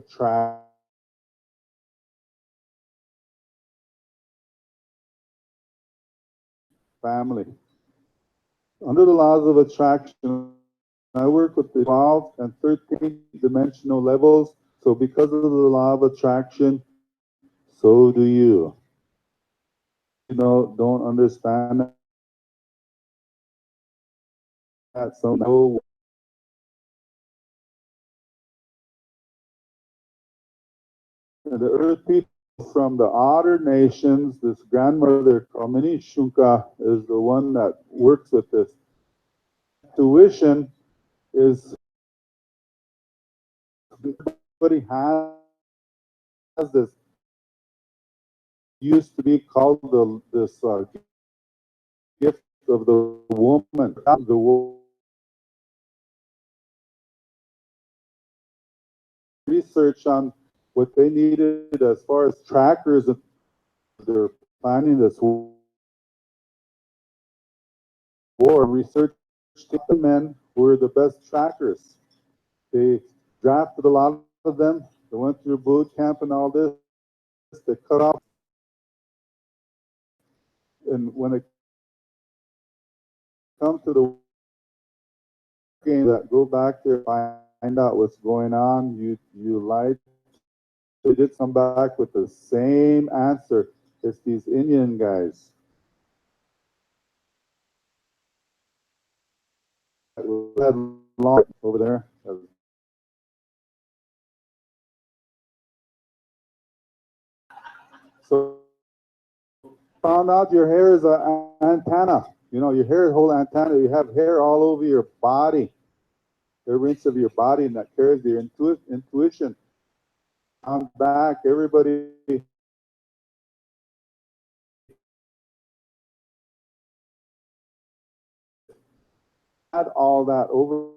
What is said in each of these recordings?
attraction. Family. Under the laws of attraction, I work with the 12 and 13 dimensional levels. So because of the law of attraction, so do you. You know, don't understand that. So no. The earth people from the Otter nations, this grandmother, Kamini Shunka, is the one that works with this. Tuition is, everybody has this, used to be called this gift of the woman. The research on what they needed as far as trackers, and they're planning this war. Research the men who were the best trackers. They drafted a lot of them. They went through boot camp and all this. They cut off, and when it comes to the game, that go back there, find out what's going on. You lied. They did come back with the same answer. It's these Indian guys. That long over there. So found out your hair is an antenna. You know, your hair is a whole antenna. You have hair all over your body, every inch of your body, and that carries your intuition. On back, everybody had all that over.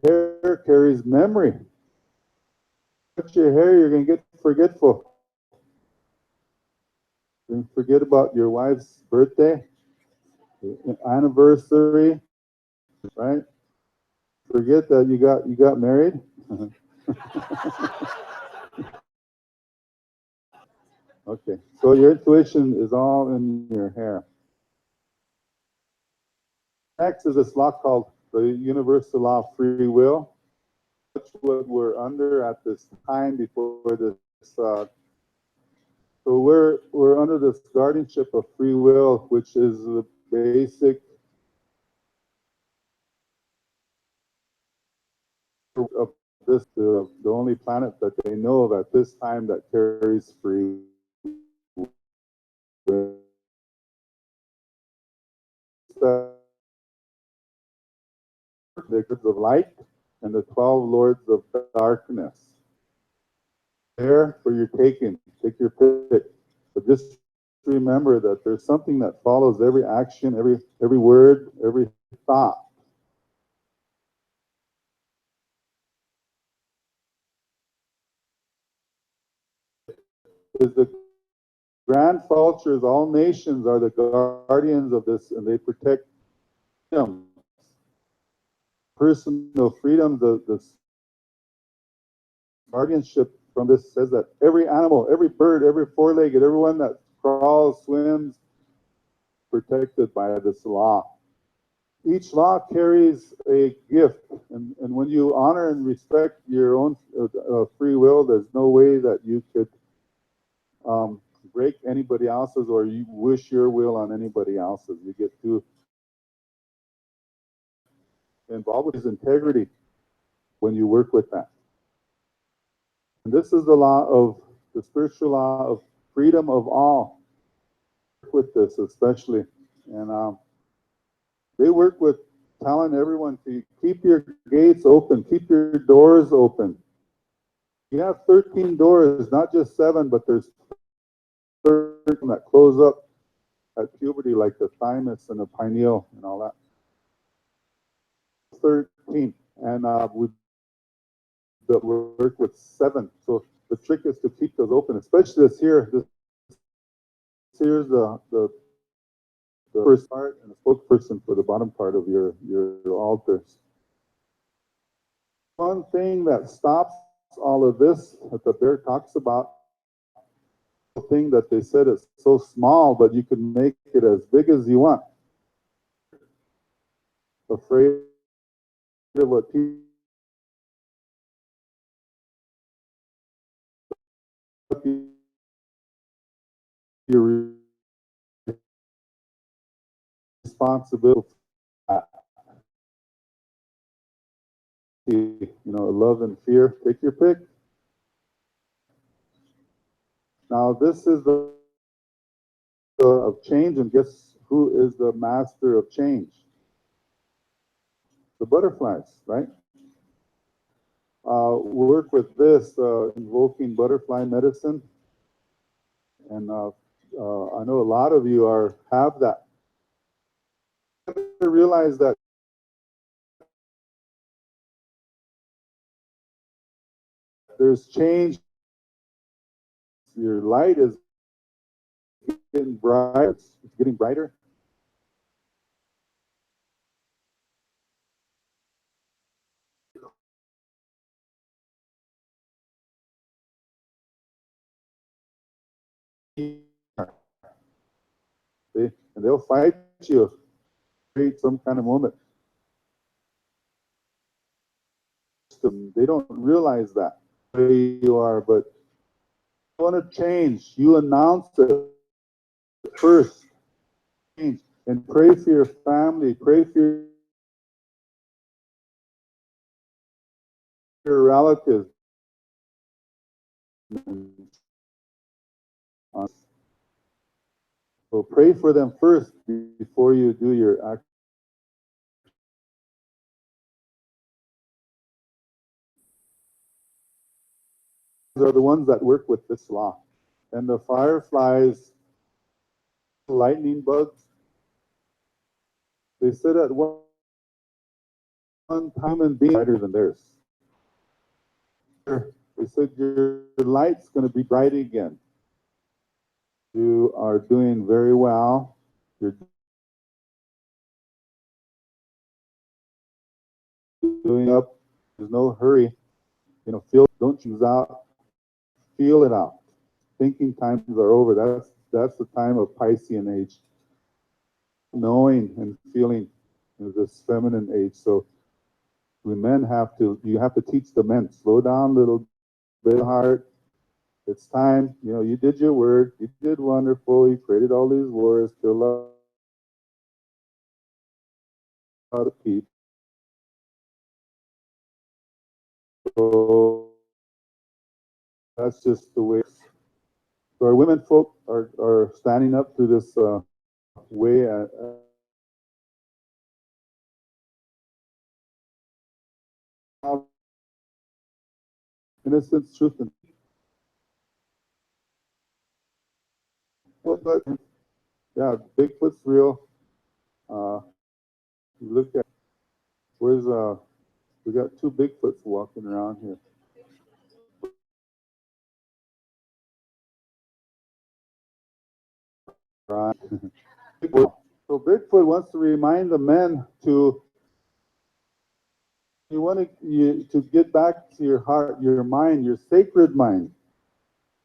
Hair carries memory. Touch your hair, you're going to get forgetful. You're going to forget about your wife's birthday, anniversary, right? Forget that you got married. Okay, so your intuition is all in your hair. Next is this law called the universal law of free will. That's what we're under at this time before this. So we're under this guardianship of free will, which is the basic of this, the only planet that they know of at this time that carries free will. The goods of light and the 12 lords of darkness. There for your taking, take your pick. But just remember that there's something that follows every action, every word, every thought. Is the grand vultures, all nations are the guardians of this, and they protect them. Personal freedom, the guardianship from this says that every animal, every bird, every four-legged, everyone that crawls, swims, protected by this law. Each law carries a gift, and when you honor and respect your own free will, there's no way that you could break anybody else's or you wish your will on anybody else's. You get too involved with his integrity when you work with that. And this is the law of the spiritual law of freedom of all. With this especially, and they work with telling everyone to keep your gates open, keep your doors open. You have 13 doors, not just 7, but there's 13 that close up at puberty, like the thymus and the pineal and all that. 13, and we work with 7. So the trick is to keep those open, especially this here. This here's the the first part and a spokesperson for the bottom part of your altars. One thing that stops all of this that the bear talks about, the thing that they said is so small, but you can make it as big as you want. Afraid of what people, your responsibility, love and fear. Take your pick. Now this is the of change, and guess who is the master of change? The butterflies, right? Work with this, invoking butterfly medicine, and I know a lot of you have that. You have to realize that there's change. Your light is getting bright. It's getting brighter. And they'll fight you, create some kind of moment. They don't realize that way you are, but you want to change. You announce it first. Change and pray for your family. Pray for your relatives. So pray for them first before you do your act. These are the ones that work with this law. And the fireflies, lightning bugs, they said at one time and being brighter than theirs. They said your light's going to be bright again. You are doing very well. You're doing up. There's no hurry. Don't choose out. Feel it out. Thinking times are over. That's the time of Piscean age. Knowing and feeling this feminine age. So we men you have to teach the men, slow down a little bit, heart. It's time. You did your word. You did wonderful. You created all these wars, killed a lot of people. So that's just the way. So our women folk are standing up to this way. Innocence, truth, and but yeah, Bigfoot's real. Look at we got two Bigfoots walking around here. Right. So Bigfoot wants to remind the men to get back to your heart, your mind, your sacred mind.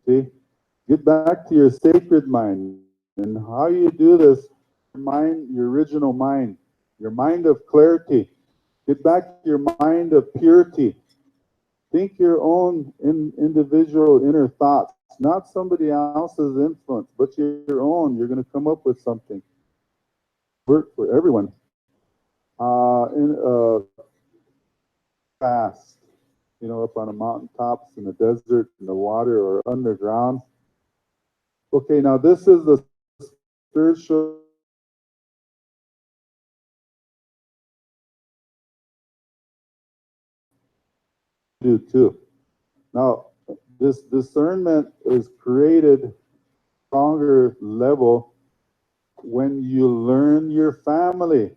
See, get back to your sacred mind, and how you do this? Your original mind, your mind of clarity. Get back to your mind of purity. Think your own individual inner thoughts, not somebody else's influence, but your own. You're going to come up with something. Work for everyone. Fast, up on the mountaintops, in the desert, in the water, or underground. Okay, now this is the spiritual. Do too. Now, this discernment is created stronger level when you learn your family.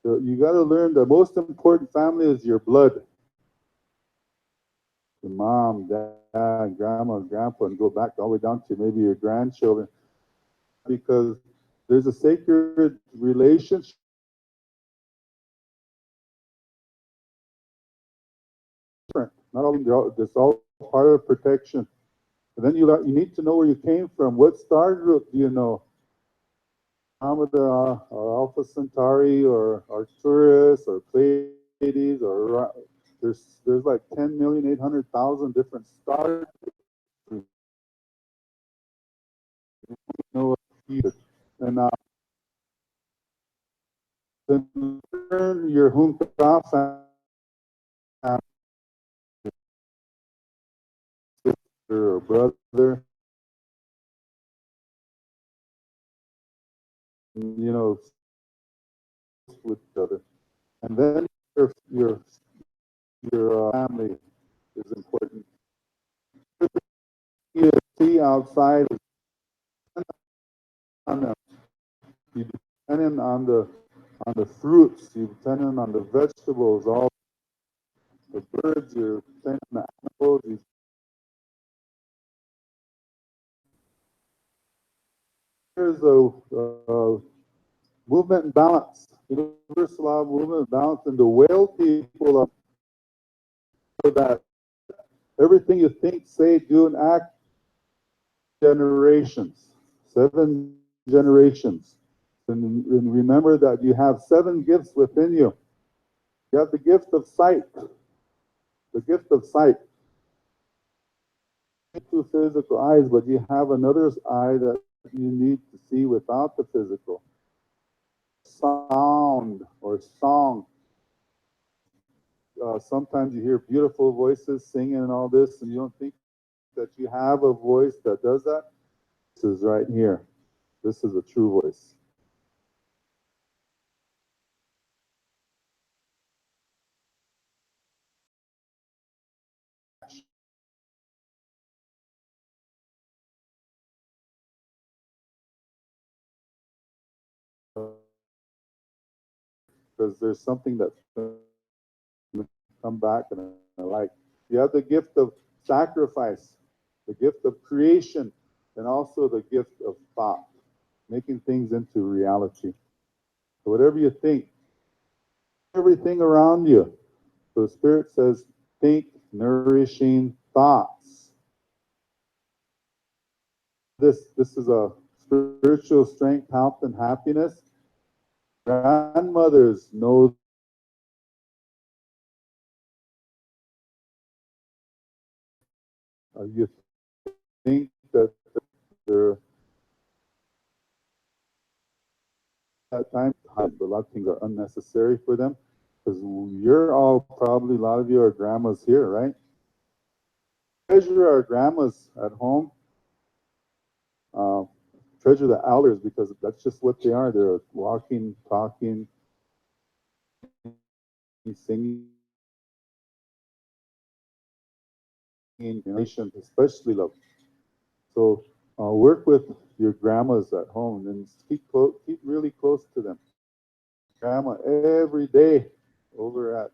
So you got to learn the most important family is your blood. Your mom, dad, grandma, grandpa, and go back all the way down to maybe your grandchildren. Because There's a sacred relationship. Not all, it's all part of protection. And then you need to know where you came from. What star group do you know? Andromeda, or Alpha Centauri, or Arcturus, or Pleiades, or there's like 10,800,000 different stars. You know, and then your Hunka family, sister or brother, you know, with each other. And then your family is important. You see outside on them. You depend on the fruits. You depend on the vegetables. All the birds. You're depending on the animals. There's a movement and balance. Universal law of movement and balance. And the whale people are that everything you think, say, do, and act, generations, 7 generations. And remember that you have 7 gifts within you. You have the gift of sight. The gift of sight. 2 physical eyes, but you have another eye that you need to see without the physical. Sound or song. Sometimes you hear beautiful voices singing and all this, and you don't think that you have a voice that does that. This is right here. This is a true voice. Because there's something that's going to come back and I like. You have the gift of sacrifice, the gift of creation, and also the gift of thought, making things into reality. So whatever you think, everything around you. So the Spirit says, think nourishing thoughts. This is a spiritual strength, health, and happiness. Grandmothers know. You think that they're at time, a lot of things are unnecessary for them because you're all probably, a lot of you are grandmas here, right? Treasure our grandmas at home. Treasure the elders because that's just what they are. They're walking, talking, singing, nation, especially love. So work with your grandmas at home and keep really close to them. Grandma every day over at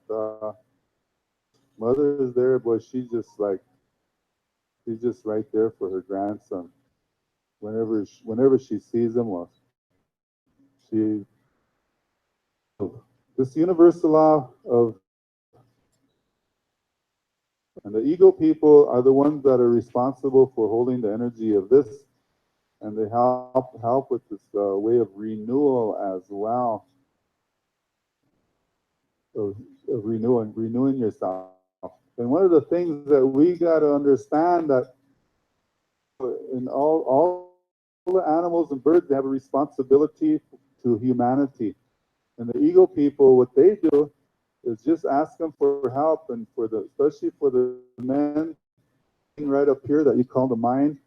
Mother's there, but she's just right there for her grandson. Whenever she sees him, well, she this universal law of, and the ego people are the ones that are responsible for holding the energy of this, and they help with this way of renewal as well, of renewing yourself. And one of the things that we got to understand that in all the animals and birds, they have a responsibility to humanity. And the ego people, what they do is just ask them for help, and especially for the men right up here that you call the mind,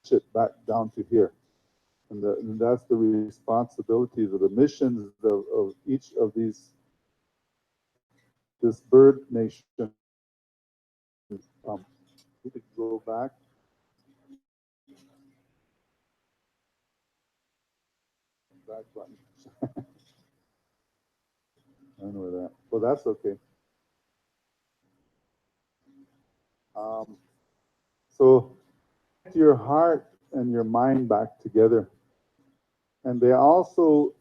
shit back down to here. And that's the responsibilities of the missions of each of this bird nation. We could go back. Back button. I don't know where that. Well, that's okay. So your heart and your mind back together. And they also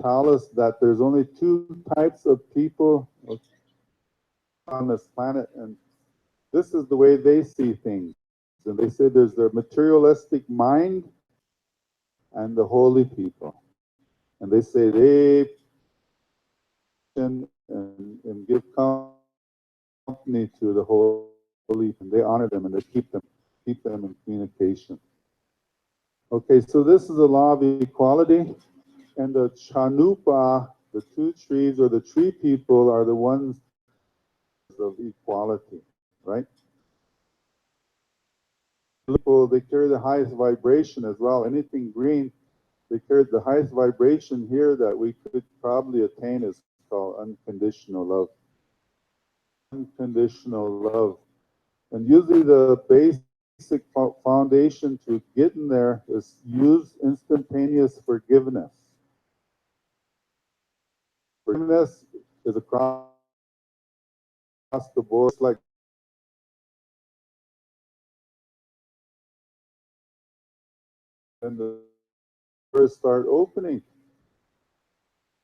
tell us that there's only two types of people on this planet, and this is the way they see things. And they say there's the materialistic mind and the holy people. And they say they and give company to the holy, and they honor them and they keep them in communication. Okay, so this is the law of equality, and the Chanupa, the two trees or the tree people, are the ones of equality, right? People, they carry the highest vibration as well. Anything green, they carry the highest vibration here that we could probably attain is called unconditional love. Unconditional love. And usually the basic foundation to getting there is use instantaneous forgiveness. Forgiveness is across the board, like when the doors start opening.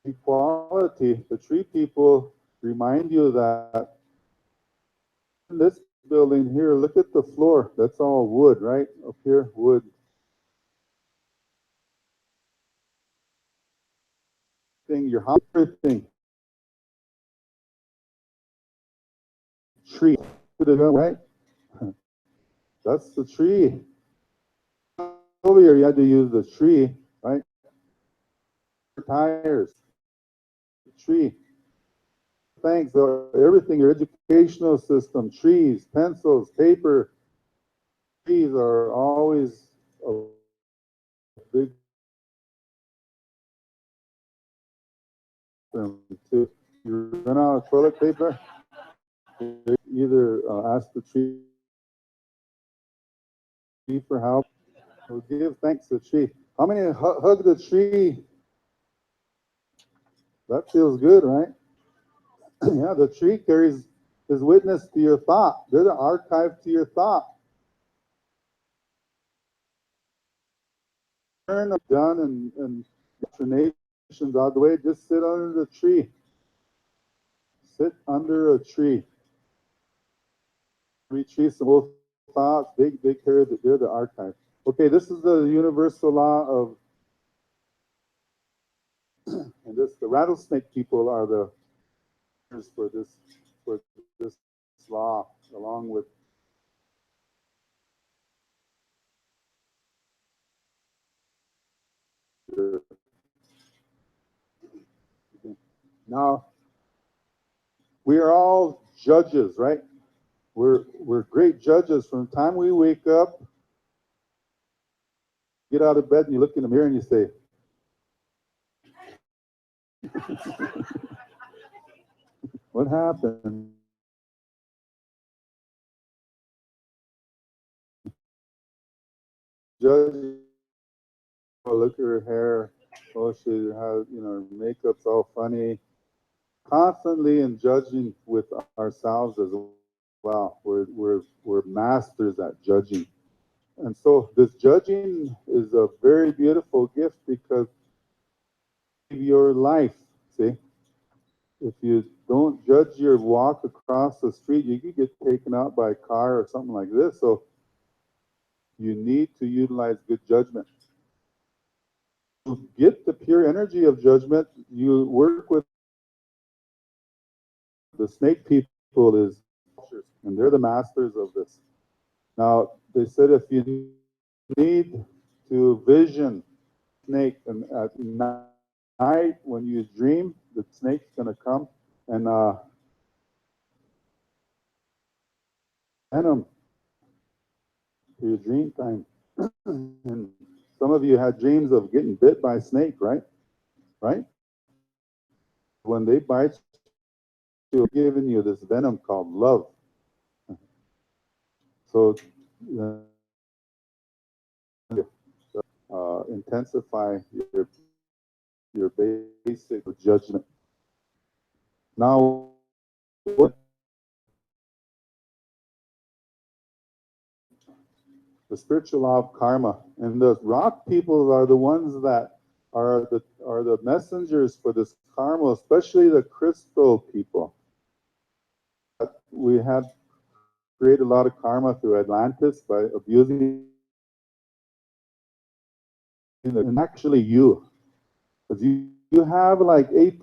Equality, the tree people remind you that in this building here, look at the floor. That's all wood, right? Up here, wood. Your house, everything. Tree, right? That's the tree. Over here, you had to use the tree, right? Tires, tree. Thanks, everything, your educational system, trees, pencils, paper. Trees are always a big thing too. You run out of toilet paper, either ask the tree for help or give thanks to the tree. How many hug the tree? That feels good, right? Yeah, the tree carries his witness to your thought. They're the archive to your thought. Turn done and nations out of the way. Just sit under the tree. Sit under a tree. Retreats the whole thoughts. They carry they're the archive. Okay, this is the universal law of, and this the rattlesnake people are the for this law, along with now we are all judges, right? We're great judges. From the time we wake up, get out of bed, and you look in the mirror and you say, "What happened?" Judge, oh, look at her hair. Oh, she has, her makeup's all funny. Constantly in judging with ourselves as well. We're masters at judging. And so this judging is a very beautiful gift because your life, see, if you don't judge your walk across the street, you could get taken out by a car or something like this. So you need to utilize good judgment. To get the pure energy of judgment, you work with the snake people is, and they're the masters of this. Now, they said if you need to vision snake, and at night when you dream, the snake's going to come and venom to your dream time. And some of you had dreams of getting bit by a snake, right? Right? When they bite you, they're giving you this venom called love. So intensify your basic judgment. Now, the spiritual law of karma, and the rock people are the ones that are the messengers for this karma, especially the crystal people. We had created a lot of karma through Atlantis by abusing, and actually you, because you have like 8.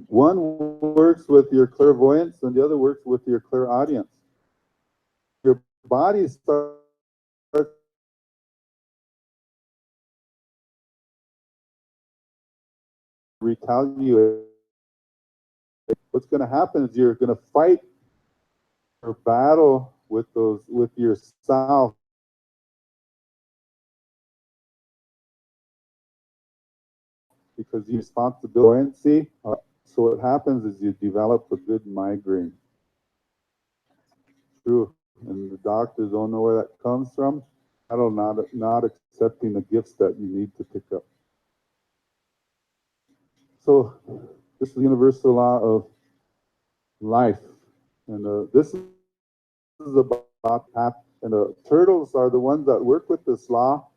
One works with your clairvoyance and the other works with your clairaudience. Your body starts retaliate. What's going to happen is you're going to fight or battle with yourself. Because you responsibility. So what happens is you develop a good migraine. True. And the doctors don't know where that comes from. I don't not accepting the gifts that you need to pick up. So this is the universal law of life. And this is about half. And the turtles are the ones that work with this law.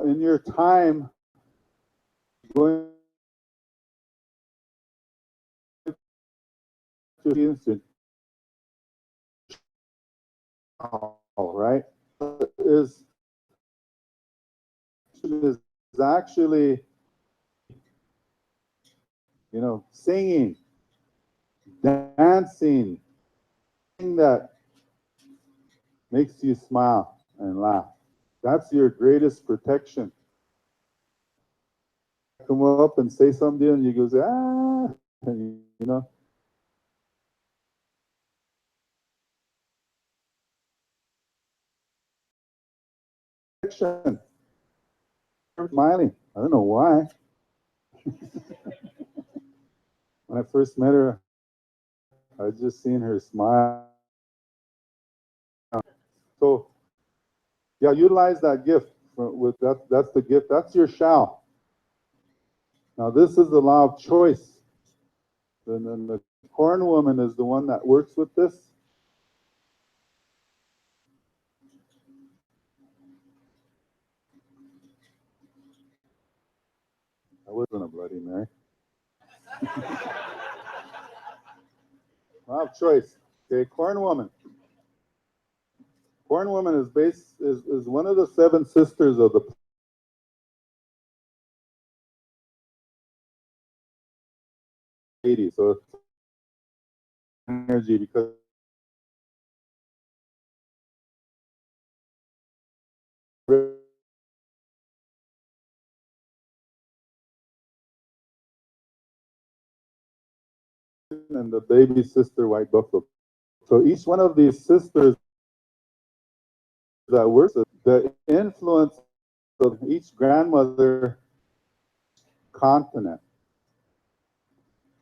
In your time, going to the instant, right, is actually, singing, dancing, that makes you smile and laugh. That's your greatest protection. Come up and say something, and you go, and, protection. Smiling. I don't know why. When I first met her, I just seen her smile. So, yeah, utilize that gift. With that's the gift. That's your shall. Now, this is the law of choice. And then the corn woman is the one that works with this. That wasn't a Bloody Mary. Law of choice. Okay, corn woman. Corn woman is one of the 7 sisters of the Pleiades. So it's energy because and the baby sister white buffalo. So each one of these sisters that works, the influence of each grandmother continent.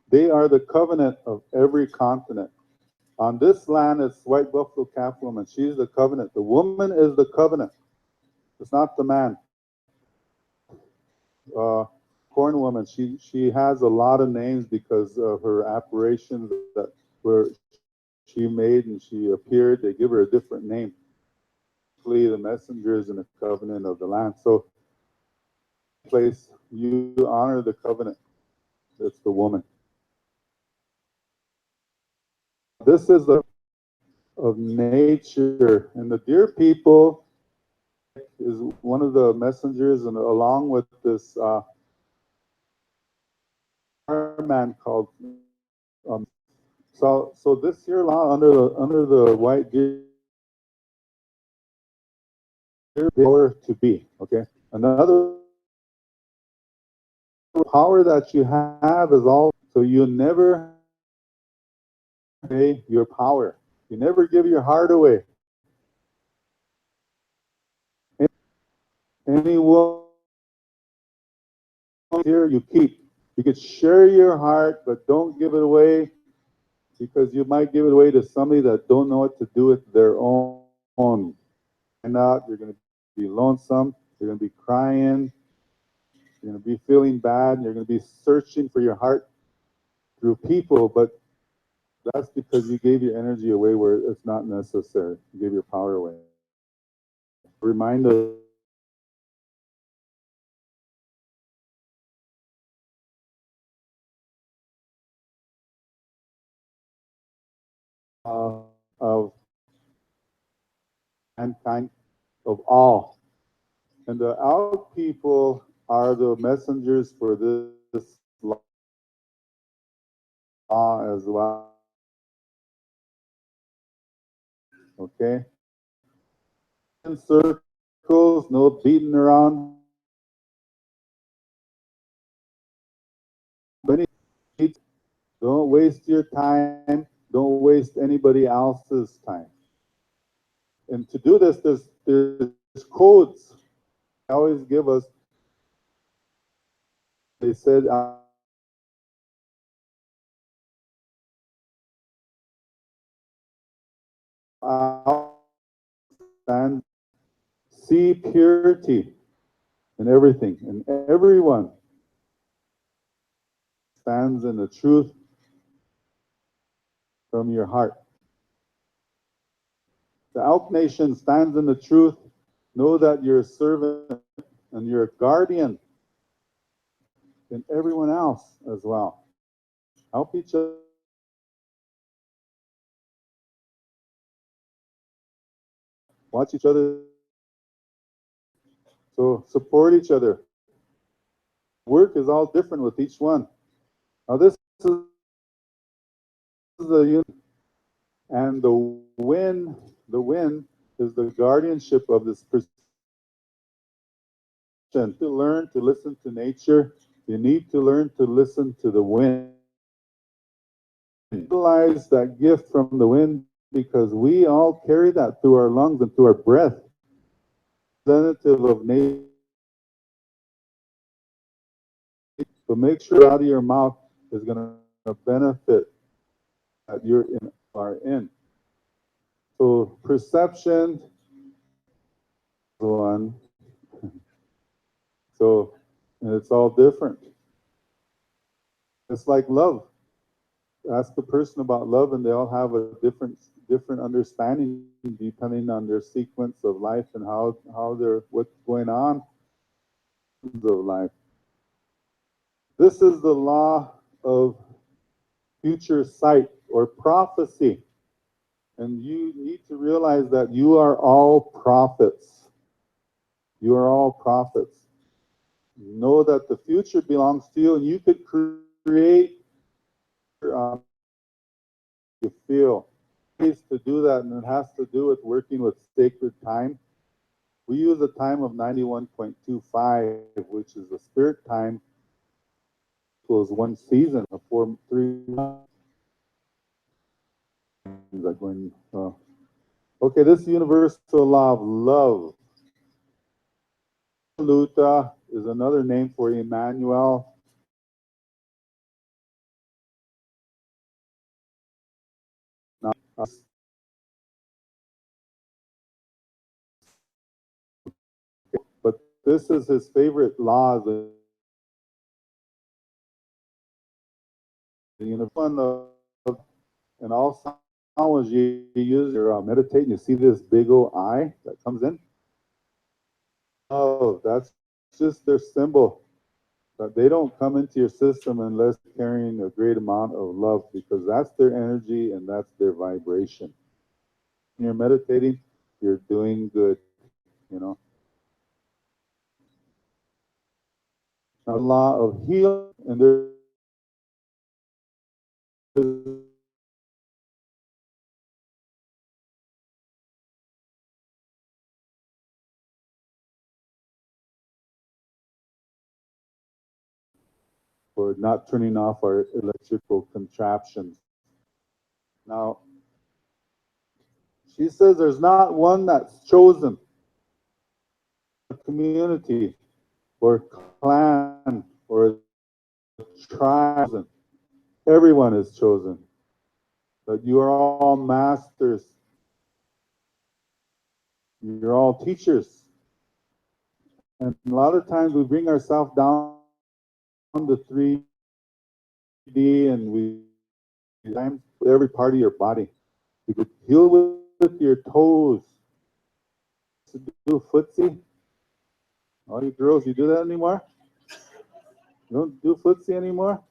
They are the covenant of every continent. On this land, it's white buffalo calf woman. She's the covenant. The woman is the covenant. It's not the man. Corn woman. She has a lot of names because of her apparitions that were she made and she appeared. They give her a different name. The messengers in the covenant of the land. So, place you honor the covenant. It's the woman. This is the of nature, and the deer people is one of the messengers, and along with this man called. So this here law under the white deer power to be. Okay, another power that you have is all. So you never pay your power. You never give your heart away. Anyone here you keep. You could share your heart, but don't give it away because you might give it away to somebody that don't know what to do with their own. alone. And not, you're going to be lonesome, you're going to be crying, you're going to be feeling bad, you're going to be searching for your heart through people, but that's because you gave your energy away where it's not necessary. You gave your power away. Remind us of mankind, of all. And the out people are the messengers for this law as well. Okay? In circles, no beating around. Don't waste your time. Don't waste anybody else's time. And to do this, there's codes. They always give us. They said, and see purity in everything, and everyone stands in the truth from your heart. The Elk Nation stands in the truth. Know that you're a servant and you're a guardian in everyone else as well. Help each other. Watch each other. So support each other. Work is all different with each one. Now this is the unit, and the wind is the guardianship of this person. To learn to listen to nature, you need to learn to listen to the wind. Utilize that gift from the wind because we all carry that through our lungs and through our breath. Representative of nature. So make sure out of your mouth is going to benefit that are in. So perception, one. So, and it's all different. It's like love. Ask the person about love, and they all have a different understanding depending on their sequence of life and how they're what's going on of life. This is the law of future sight or prophecy. And you need to realize that you are all prophets. You are all prophets. Know that the future belongs to you, and you could create you feel. Ways to do that, and it has to do with working with sacred time. We use a time of 91.25, which is the spirit time. Equals one season of 3 months. Like when, okay, this universal law of love. Luta is another name for Emmanuel. Now, but this is his favorite law. The universal and also as you use your meditate, you see this big old eye that comes in. Oh, that's just their symbol. But they don't come into your system unless carrying a great amount of love, because that's their energy and that's their vibration. When you're meditating, you're doing good, you know. A law of healing, and there's for not turning off our electrical contraptions. Now, she says there's not one that's chosen. A community or clan or tribe. Everyone is chosen. But you are all masters. you're all teachers. And a lot of times we bring ourselves down to 3D and we times every part of your body. You could heal with your toes. Do footsie. All you girls, you do that anymore? You don't do footsie anymore?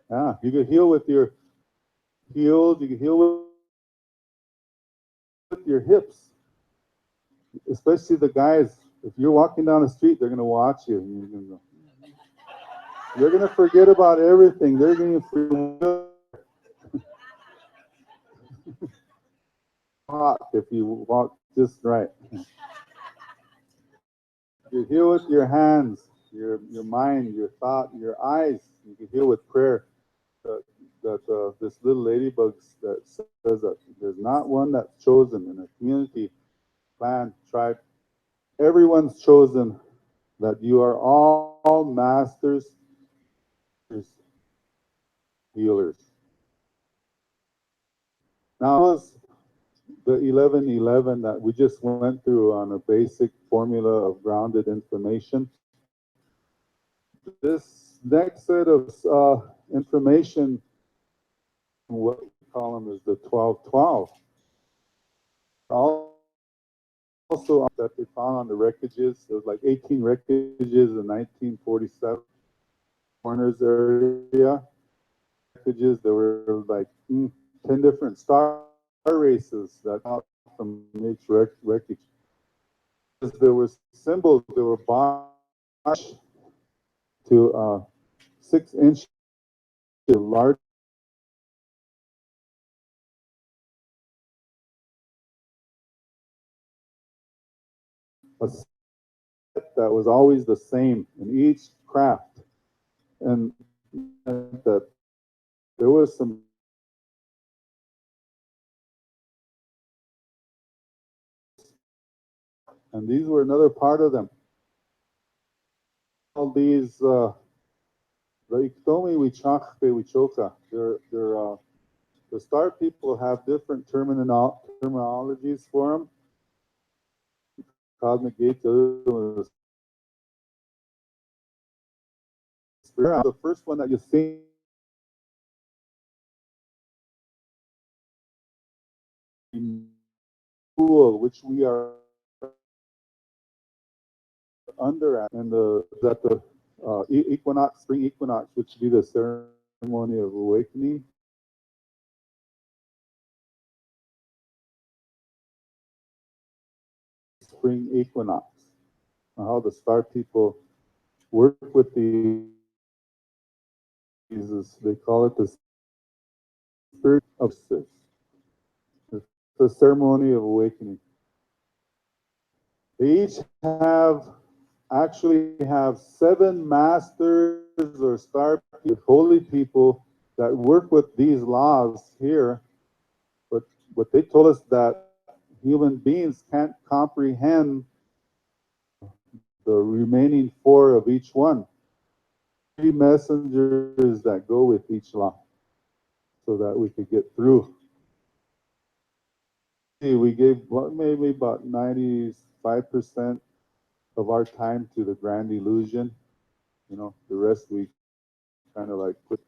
Yeah, you could heal with your heels. You could heal with your hips. Especially the guys. If you're walking down the street, they're going to watch you. You're going to forget about everything. They're going to forget if you walk just right. You heal with your hands, your mind, your thought, your eyes. You can heal with prayer. This little ladybug that says that there's not one that's chosen in a community, clan, tribe. Everyone's chosen. That you are all masters, healers. Now, the 1111 that we just went through on a basic formula of grounded information. This next set of information, what we call them is the 1212. Also, that they found on the wreckages, there was like 18 wreckages in 1947, Corners area. Wreckages, there were like 10 different star races that out from each wreckage. There were symbols, there were bombs to 6 inches large. A set that was always the same in each craft, and that there was some and these were another part of them. All these the Iktomi Wichakpe Wichoka, the star people have different terminologies for them. Cosmic Gate, the first one that you see, which we are under at, and the equinox, spring equinox, which would be the ceremony of awakening. Spring equinox. How the star people work with these, they call it the spirit of Sis. It's the ceremony of awakening. They each actually have 7 masters or star people, holy people that work with these laws here. But what they told us that human beings can't comprehend the remaining 4 of each one. 3 messengers that go with each law so that we could get through. We gave maybe about 95% of our time to the grand illusion. You know, the rest we kind of like put.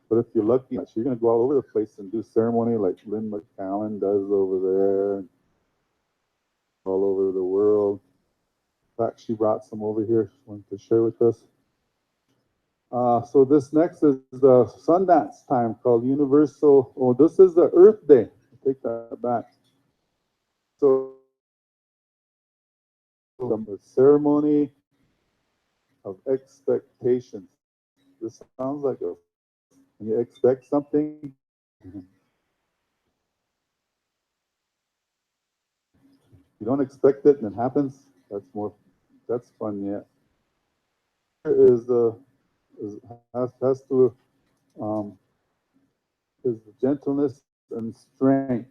But if you're lucky, you're going to go all over the place and do ceremony like Lynn McCallan does over there, and all over the world. In fact, she brought some over here, she wanted to share with us. So this next is the Sundance time called Universal. Oh, this is the Earth Day. Take that back. So the ceremony of expectations. This sounds like when you expect something. You don't expect it and it happens. That's fun. Yeah. Is the has to is the gentleness and strength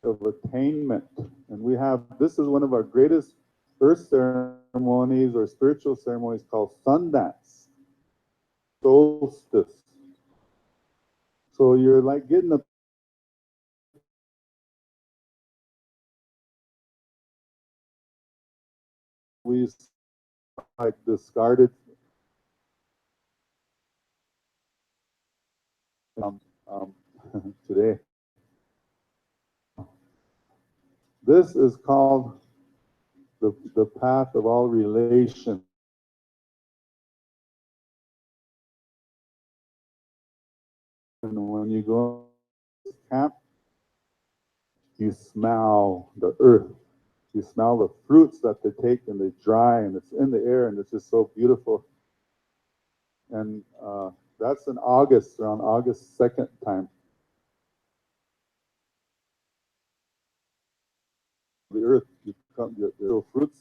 of attainment. And we have, this is one of our greatest earth ceremonies or spiritual ceremonies called Sundance, solstice. So you're like getting a we like discarded um, today. This is called the path of all relation. And when you go to camp, you smell the earth. You smell the fruits that they take and they dry, and it's in the air, and it's just so beautiful. And that's in August, around August 2nd time. The earth, you come, the fruits,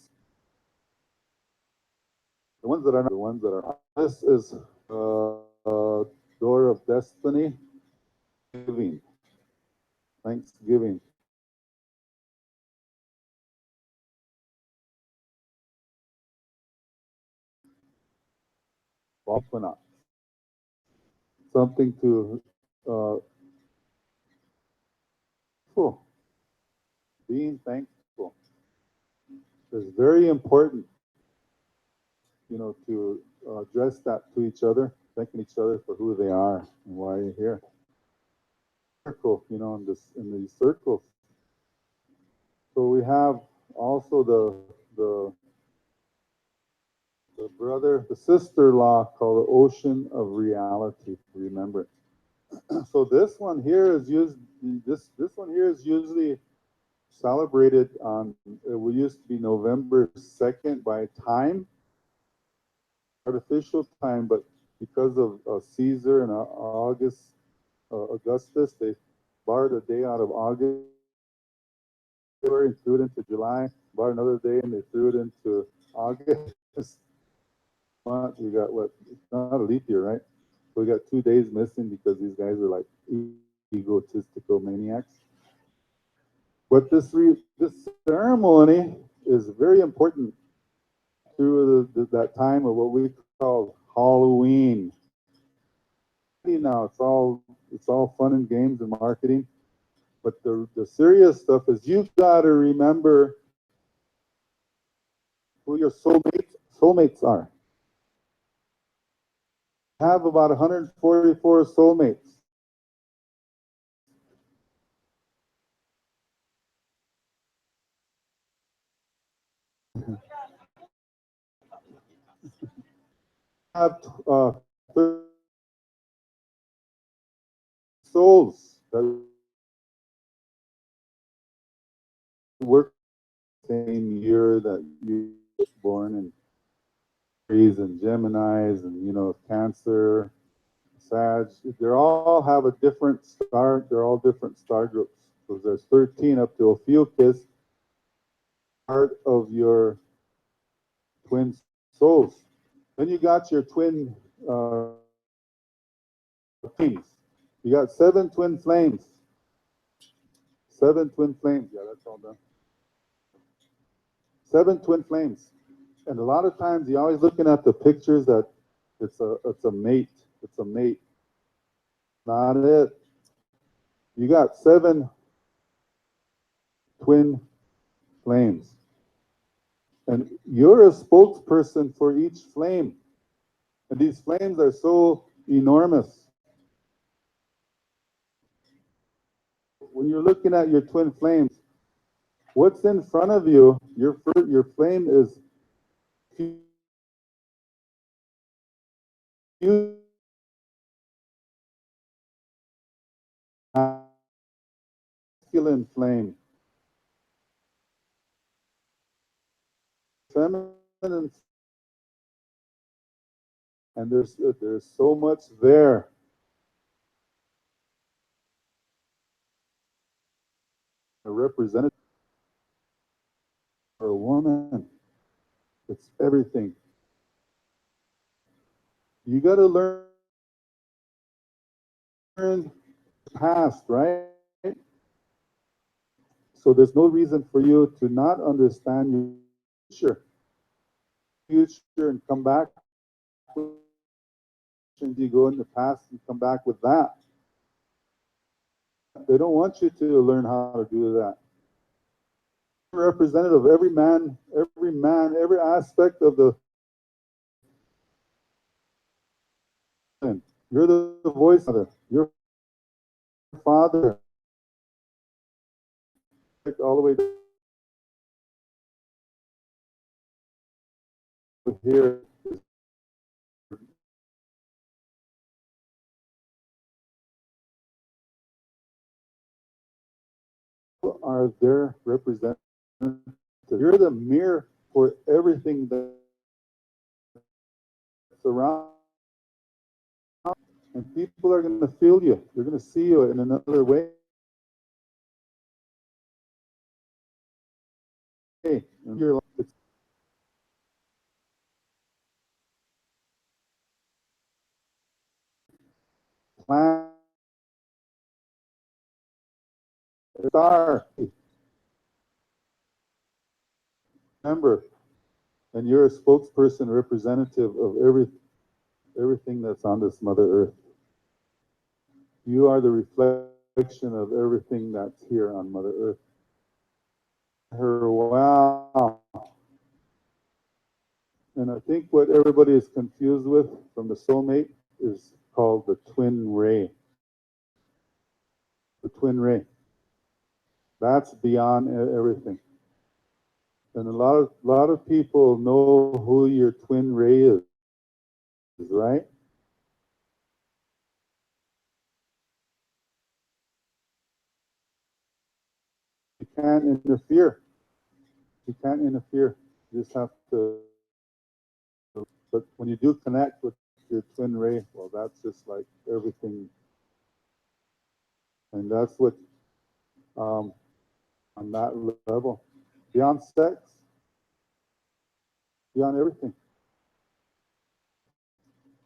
the ones that are not, the ones that are. This is door of destiny, giving, thanksgiving. Something to being thankful is very important, to address that to each other, thanking each other for who they are and why you're here. Circle, in these circles. So we have also the sister-in-law called the ocean of reality. Remember it. So this one here is usually celebrated on. It used to be November 2nd by time, artificial time, but because of Caesar and Augustus, they borrowed a day out of August and threw it into July. Borrowed another day and they threw it into August. We got what? It's not a leap year, right? So we got 2 days missing because these guys are like egotistical maniacs. But this ceremony is very important through that time of what we call Halloween. Now it's all fun and games and marketing, but the serious stuff is you've got to remember who your soulmates are. Have about 144 soulmates. Have souls that work the same year that you were born, and Aries and Geminis and Cancer, Sag. They all have a different star. They're all different star groups. So there's 13 up to Ophiuchus, part of your twin souls. Then you got your twin flames. You got 7 twin flames. 7 twin flames. Yeah, that's all done. 7 twin flames. And a lot of times you're always looking at the pictures that it's a mate. It's a mate. Not it. You got 7 twin flames. And you're a spokesperson for each flame. And these flames are so enormous. When you're looking at your twin flames, what's in front of you, your flame is huge. Masculine flame. Feminine. And there's so much there. A representative for a woman. It's everything. You got to learn the past, right? So there's no reason for you to not understand your future and come back. And you go in the past and come back with that. They don't want you to learn how to do that. representative, every man, every aspect of the. You're the voice of it. Your father, all the way here. Are their representatives. You're the mirror for everything that's around. And people are going to feel you. They're going to see you in another way. And you're like, it's plan. Star. Remember, and you're a spokesperson, representative of everything that's on this Mother Earth. You are the reflection of everything that's here on Mother Earth. Her wow. And I think what everybody is confused with from the soulmate is called the twin ray. The twin ray. That's beyond everything. And a lot of people know who your twin ray is, right? You can't interfere. You can't interfere. You just have to. But when you do connect with your twin ray, well, that's just like everything. And that's what, on that level, beyond sex, beyond everything.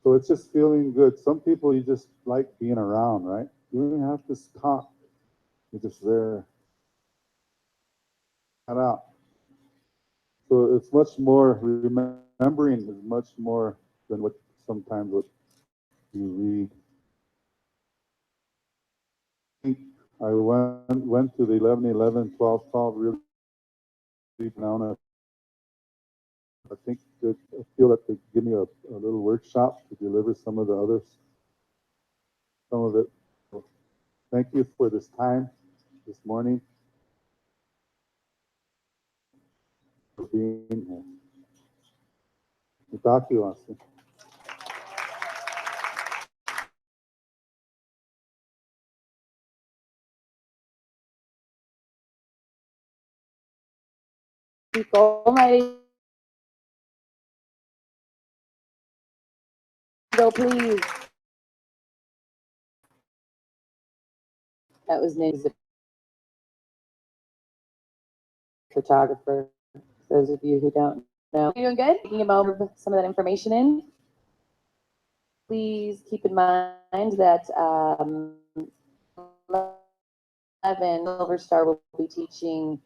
So it's just feeling good. Some people you just like being around, right? You don't even have to stop. You're just there. Cut out. So it's much more, remembering is much more than what sometimes what you read. I went to the 11, 11, 12, 12 really down. I think that I feel that they give me a little workshop to deliver some of the others, some of it. So thank you for this time this morning, for being here. Without you, Austin. Go, please. That was Nick's photographer. Those of you who don't know, you doing good? Taking a moment to put some of that information in. Please keep in mind that 11 Silver Star will be teaching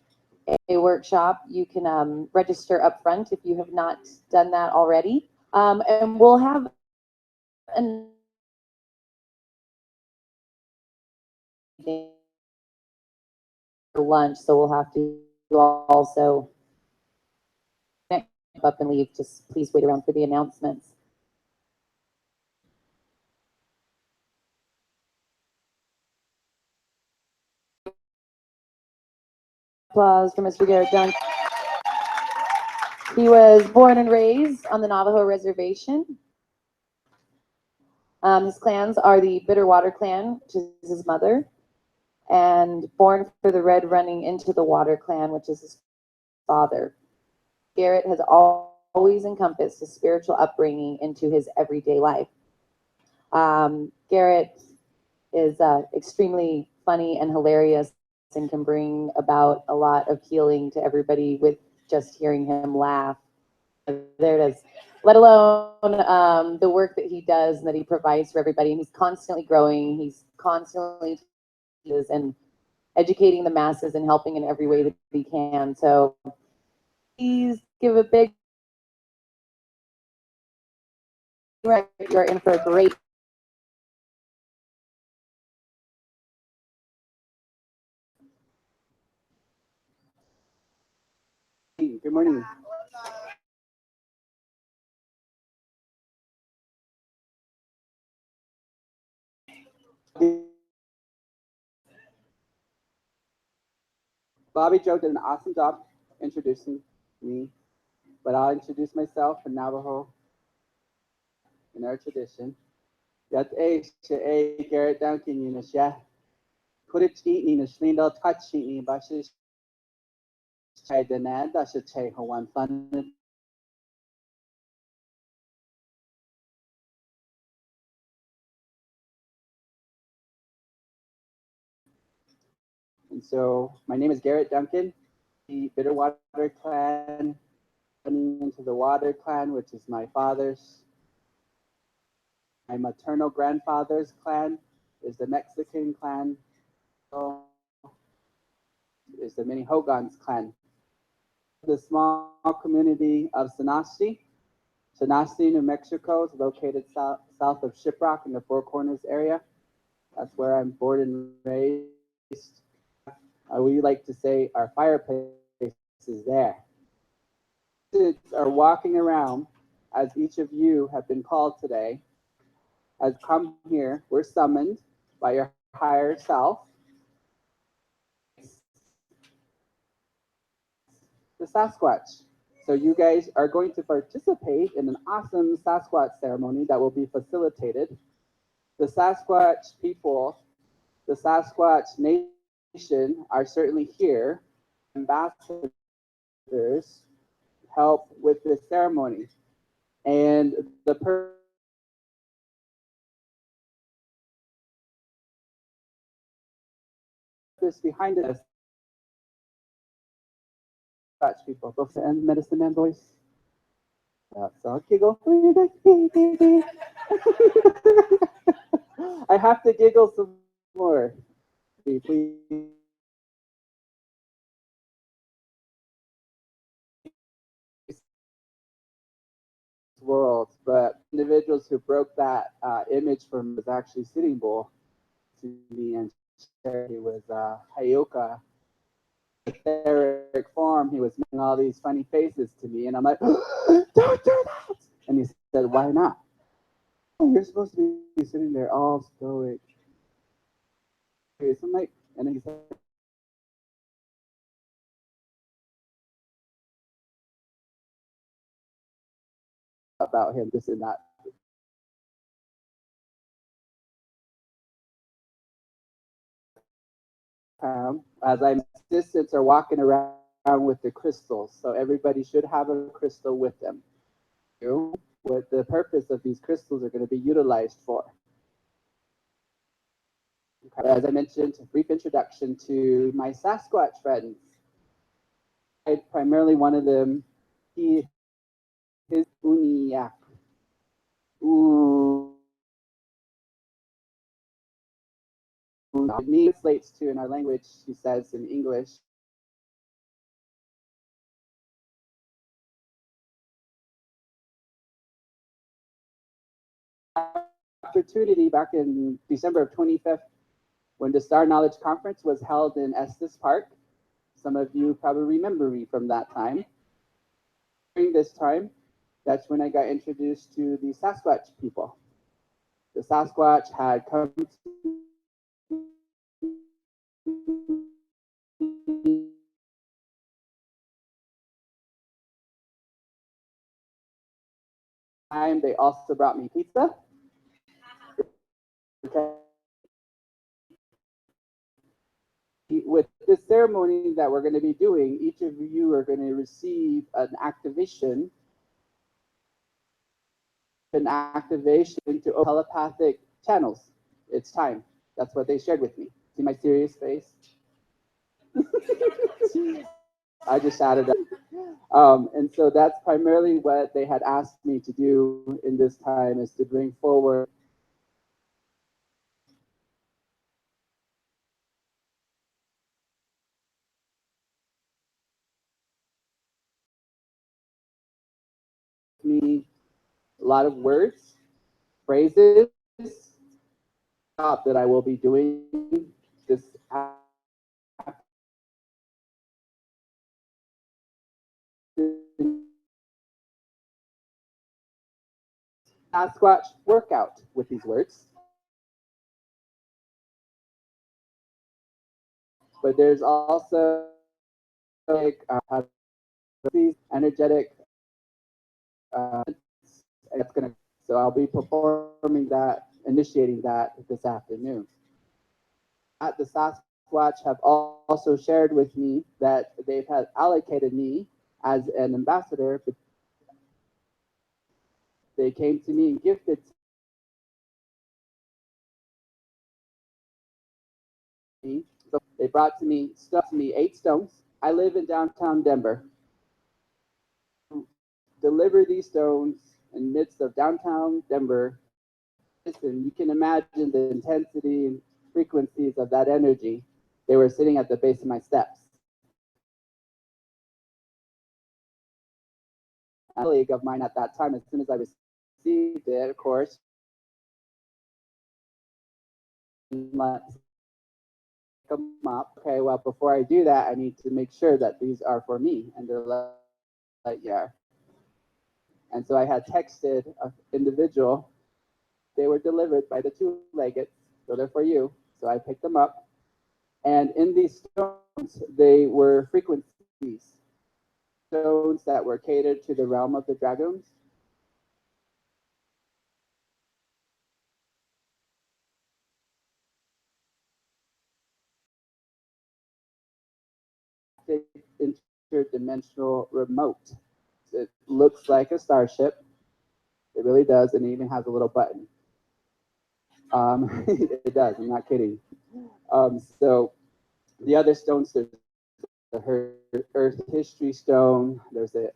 a workshop. You can register up front if you have not done that already. And we'll have an lunch, so we'll have to also up and leave. Just please wait around for the announcements. Applause for Mr. Garrett Dunk. He was born and raised on the Navajo Reservation. His clans are the Bitterwater clan, which is his mother, and born for the Red Running into the Water clan, which is his father. Garrett has always encompassed his spiritual upbringing into his everyday life. Garrett is extremely funny and hilarious and can bring about a lot of healing to everybody with just hearing him laugh. There it is. Let alone the work that he does and that he provides for everybody. And he's constantly growing. He's constantly and educating the masses and helping in every way that he can. So please give a big. You're in for a great. Good morning. Bobby Joe did an awesome job introducing me, but I'll introduce myself in Navajo in our tradition. Yat a Garrett Duncan Unisha. Put it eat in a slindle touch in Bashish Chai Danad, that's a Chai Hawan Fun. And so my name is Garrett Duncan, the Bitterwater clan, running into the Water clan, which is my father's. My maternal grandfather's clan is the Mexican clan, is the Minihogans clan. The small community of Sanasti. Sanasti, New Mexico is located south of Shiprock in the Four Corners area. That's where I'm born and raised. We like to say our fireplace is there. Students are walking around, as each of you have been called today, has come here. We're summoned by your higher self, the Sasquatch. So you guys are going to participate in an awesome Sasquatch ceremony that will be facilitated. The Sasquatch people, the Sasquatch nation are certainly here. Ambassadors help with this ceremony. And the purpose behind it is Sasquatch people. And medicine man voice. That's all giggle. I have to giggle some more. Please. World, but individuals who broke that image from was actually Sitting Bull to me and he was Hayoka. Etheric form, he was making all these funny faces to me, and I'm like, don't do that! And he said, why not? Oh, you're supposed to be sitting there all stoic. So I'm like, and then he said, about him, this and that. As I'm assistants are walking around with the crystals, so everybody should have a crystal with them. What the purpose of these crystals are going to be utilized for. As I mentioned, a brief introduction to my Sasquatch friends. Primarily one of them, his Uniyak. It translates to, in our language, he says in English, opportunity back in December of 25th, when the Star Knowledge Conference was held in Estes Park. Some of you probably remember me from that time. During this time, that's when I got introduced to the Sasquatch people. The Sasquatch had come time. They also brought me pizza. With this ceremony that we're going to be doing, each of you are going to receive an activation to telepathic channels. It's time. That's what they shared with me. See my serious face? I just added up. And so that's primarily what they had asked me to do in this time, is to bring forward me a lot of words, phrases that I will be doing this Sasquatch workout with these words. But there's also like these energetic. It's gonna. So I'll be performing that, initiating that this afternoon. At the Sasquatch have also shared with me that they've had allocated me as an ambassador. But they came to me and gifted me. So they brought to me 8 stones. I live in downtown Denver. Deliver these stones in the midst of downtown Denver. Listen, you can imagine the intensity and frequencies of that energy. They were sitting at the base of my steps. A colleague of mine at that time, as soon as I received it, of course, come up. Okay, well, before I do that, I need to make sure that these are for me. And they're like, yeah. And so I had texted an individual. They were delivered by the two-legged, so they're for you. So I picked them up. And in these stones, they were frequencies. Stones that were catered to the realm of the dragons. Interdimensional remote. It looks like a starship. It really does, and it even has a little button. It does, I'm not kidding. So the other stones, there's the Earth History Stone, there's an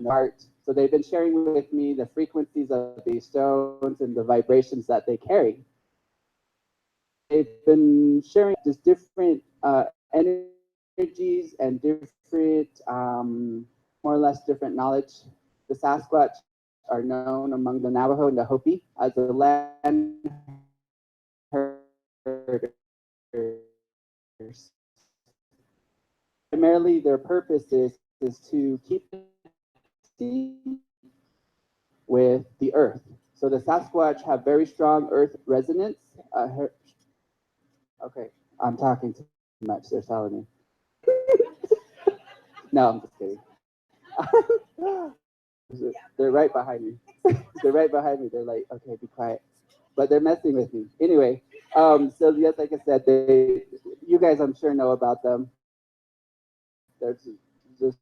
art. So they've been sharing with me the frequencies of these stones and the vibrations that they carry. They've been sharing just different energies and different, more or less different knowledge. The Sasquatch are known among the Navajo and the Hopi as the land herders. Primarily, their purpose is to keep with the earth. So the Sasquatch have very strong earth resonance. Okay, I'm talking too much. They're telling me. No, I'm just kidding. They're right behind me. They're right behind me. They're like, okay, be quiet. But they're messing with me. Anyway, so yes, like I said, you guys I'm sure know about them. They're just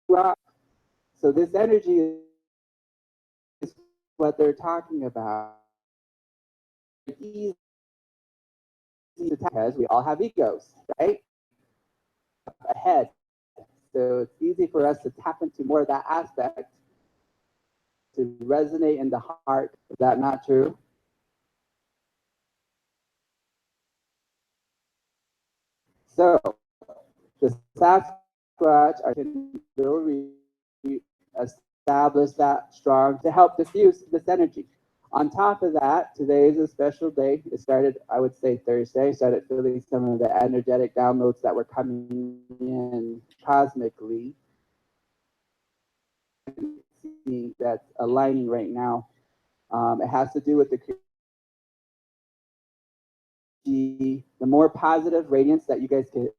rock. So this energy is what they're talking about. Easy because we all have egos, right? Ahead. So it's easy for us to tap into more of that aspect to resonate in the heart. Is that not true? So the Sasquatch will establish that strong to help diffuse this energy. On top of that, today is a special day. It started, I would say, Thursday. Started feeling some of the energetic downloads that were coming in cosmically. frequency that's aligning right now. It has to do with the more positive radiance that you guys can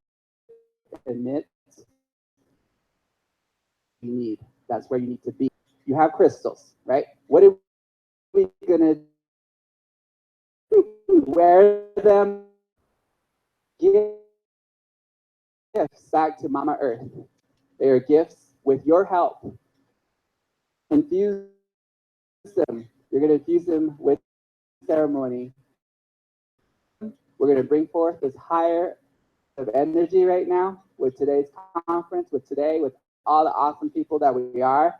emit, you need. That's where you need to be. You have crystals, right? What are we gonna do? Wear them, gifts back to Mama Earth. They are gifts with your help. Infuse them. You're gonna infuse them with ceremony. We're gonna bring forth this higher of energy right now with today's conference, with all the awesome people that we are.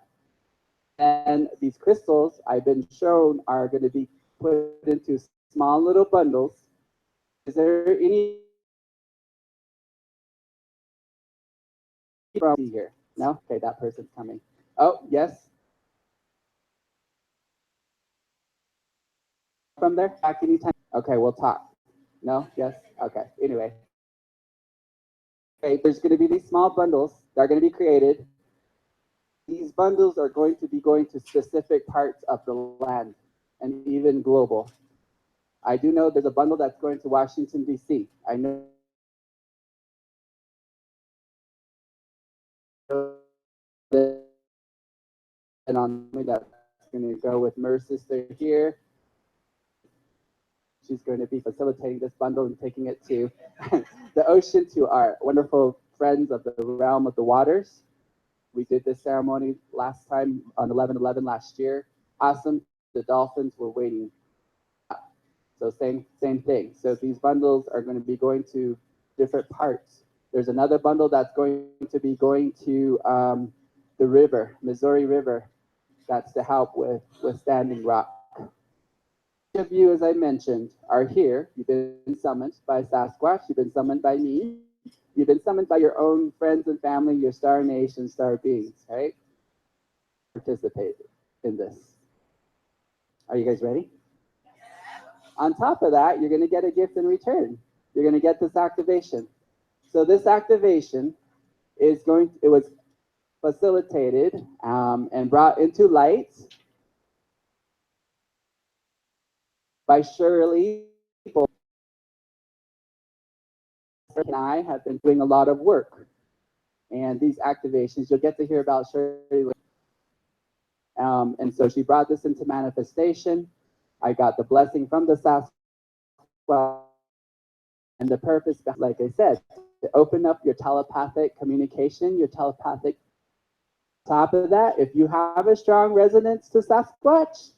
And these crystals I've been shown are going to be put into small little bundles. Is there any from here? No? Okay, that person's coming. Oh, yes. From there? Back anytime. Okay, we'll talk. No? Yes? Okay. Anyway. Okay, there's going to be these small bundles that are going to be created. These bundles are going to be going to specific parts of the land and even global. I do know there's a bundle that's going to Washington, D.C. I know that, and on me that's going to go with Mer's sister here. She's going to be facilitating this bundle and taking it to the ocean, to our wonderful friends of the realm of the waters. We did this ceremony last time on 11/11 last year. Awesome. The dolphins were waiting. So same thing. So these bundles are going to be going to different parts. There's another bundle that's going to be going to the river, Missouri River. That's to help with Standing Rock. Each of you, as I mentioned, are here. You've been summoned by Sasquatch. You've been summoned by me. You've been summoned by your own friends and family, your star nation, star beings, right? Participate in this. Are you guys ready? On top of that, you're going to get a gift in return. You're going to get this activation. So this activation it was facilitated and brought into light by Shirley. And I have been doing a lot of work. And these activations, you'll get to hear about Shirley. And so she brought this into manifestation. I got the blessing from the Sasquatch. And the purpose, like I said, to open up your telepathic communication, your telepathic. Top of that, if you have a strong resonance to Sasquatch,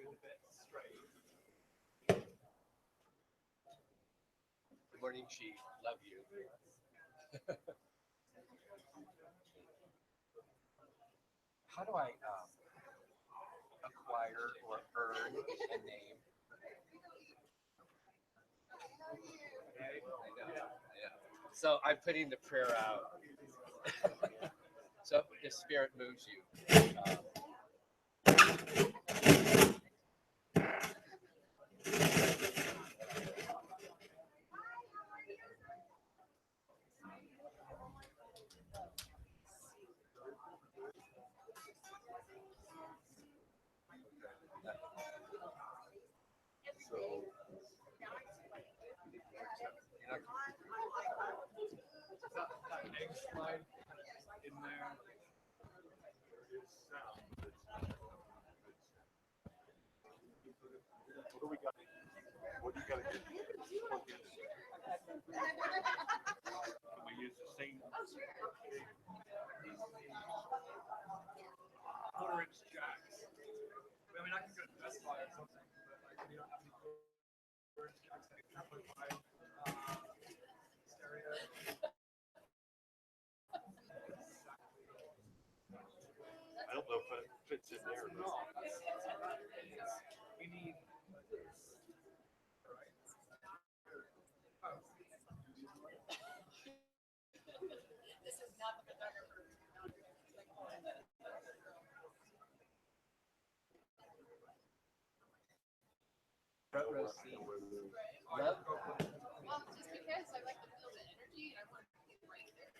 Good morning, Chief. Love you. How do I acquire or earn a name? I know. Yeah. So I'm putting the prayer out. So if Spirit moves you. So that next slide in there is what do we got? What do you got to do? Can we use the same? Quarter-inch jacks. I mean, I could go to Best Buy or something, but like we don't have any quarter-inch jacks that can put my stereo. I don't know if it fits in there. No, we need. This is not the photographer. Front row seat. Love. Well, just because I like to feel the energy and I want to be right there.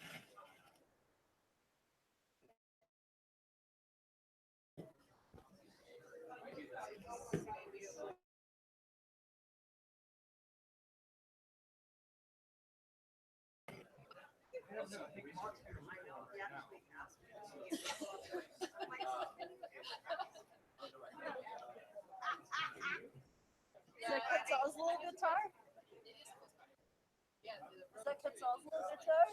Is that Quetzal's little guitar? Yeah, Is that Quetzal's little guitar?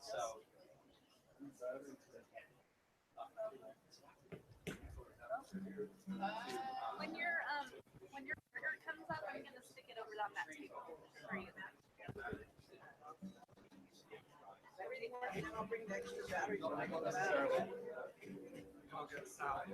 So. When your burger comes up, I'm gonna stick it over on that table for you. Everything works, and I'll bring the extra batteries. Not when I go back. necessarily. I'll get salad.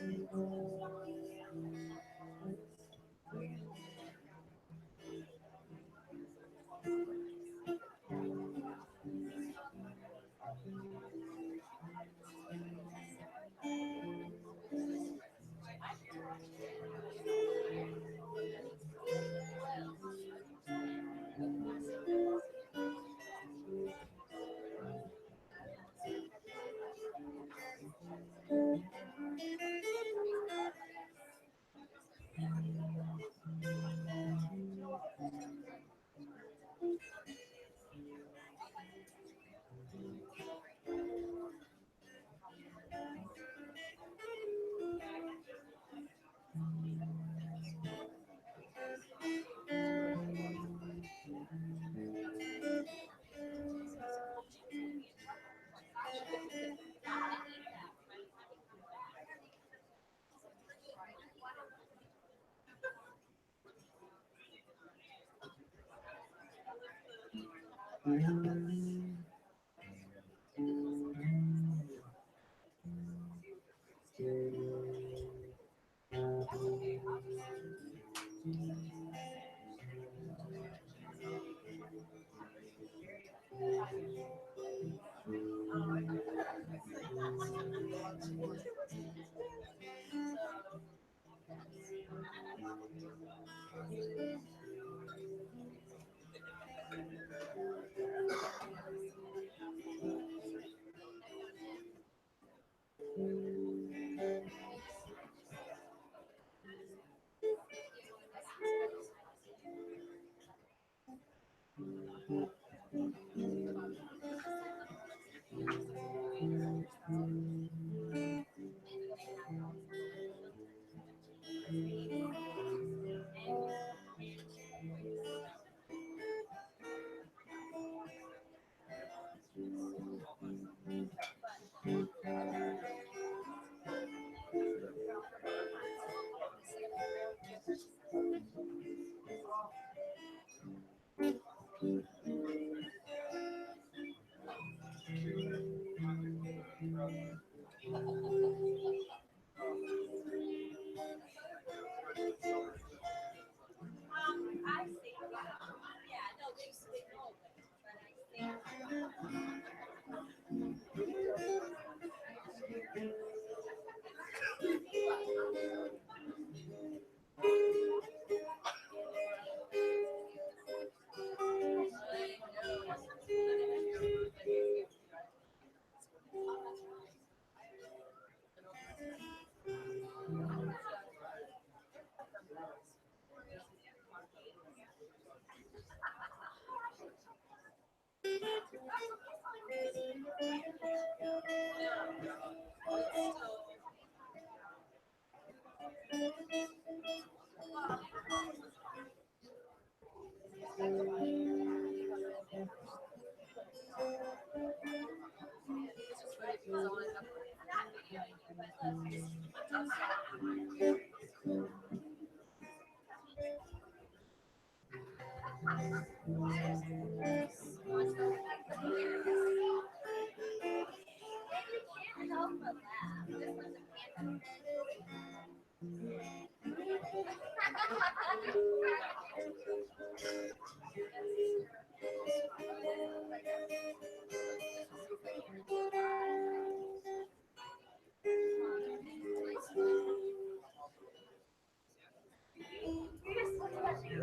I see. Yeah, no, they know, but I think.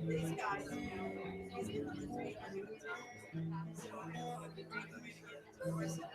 These guys, these influence me. So I know a good reason to get the rest of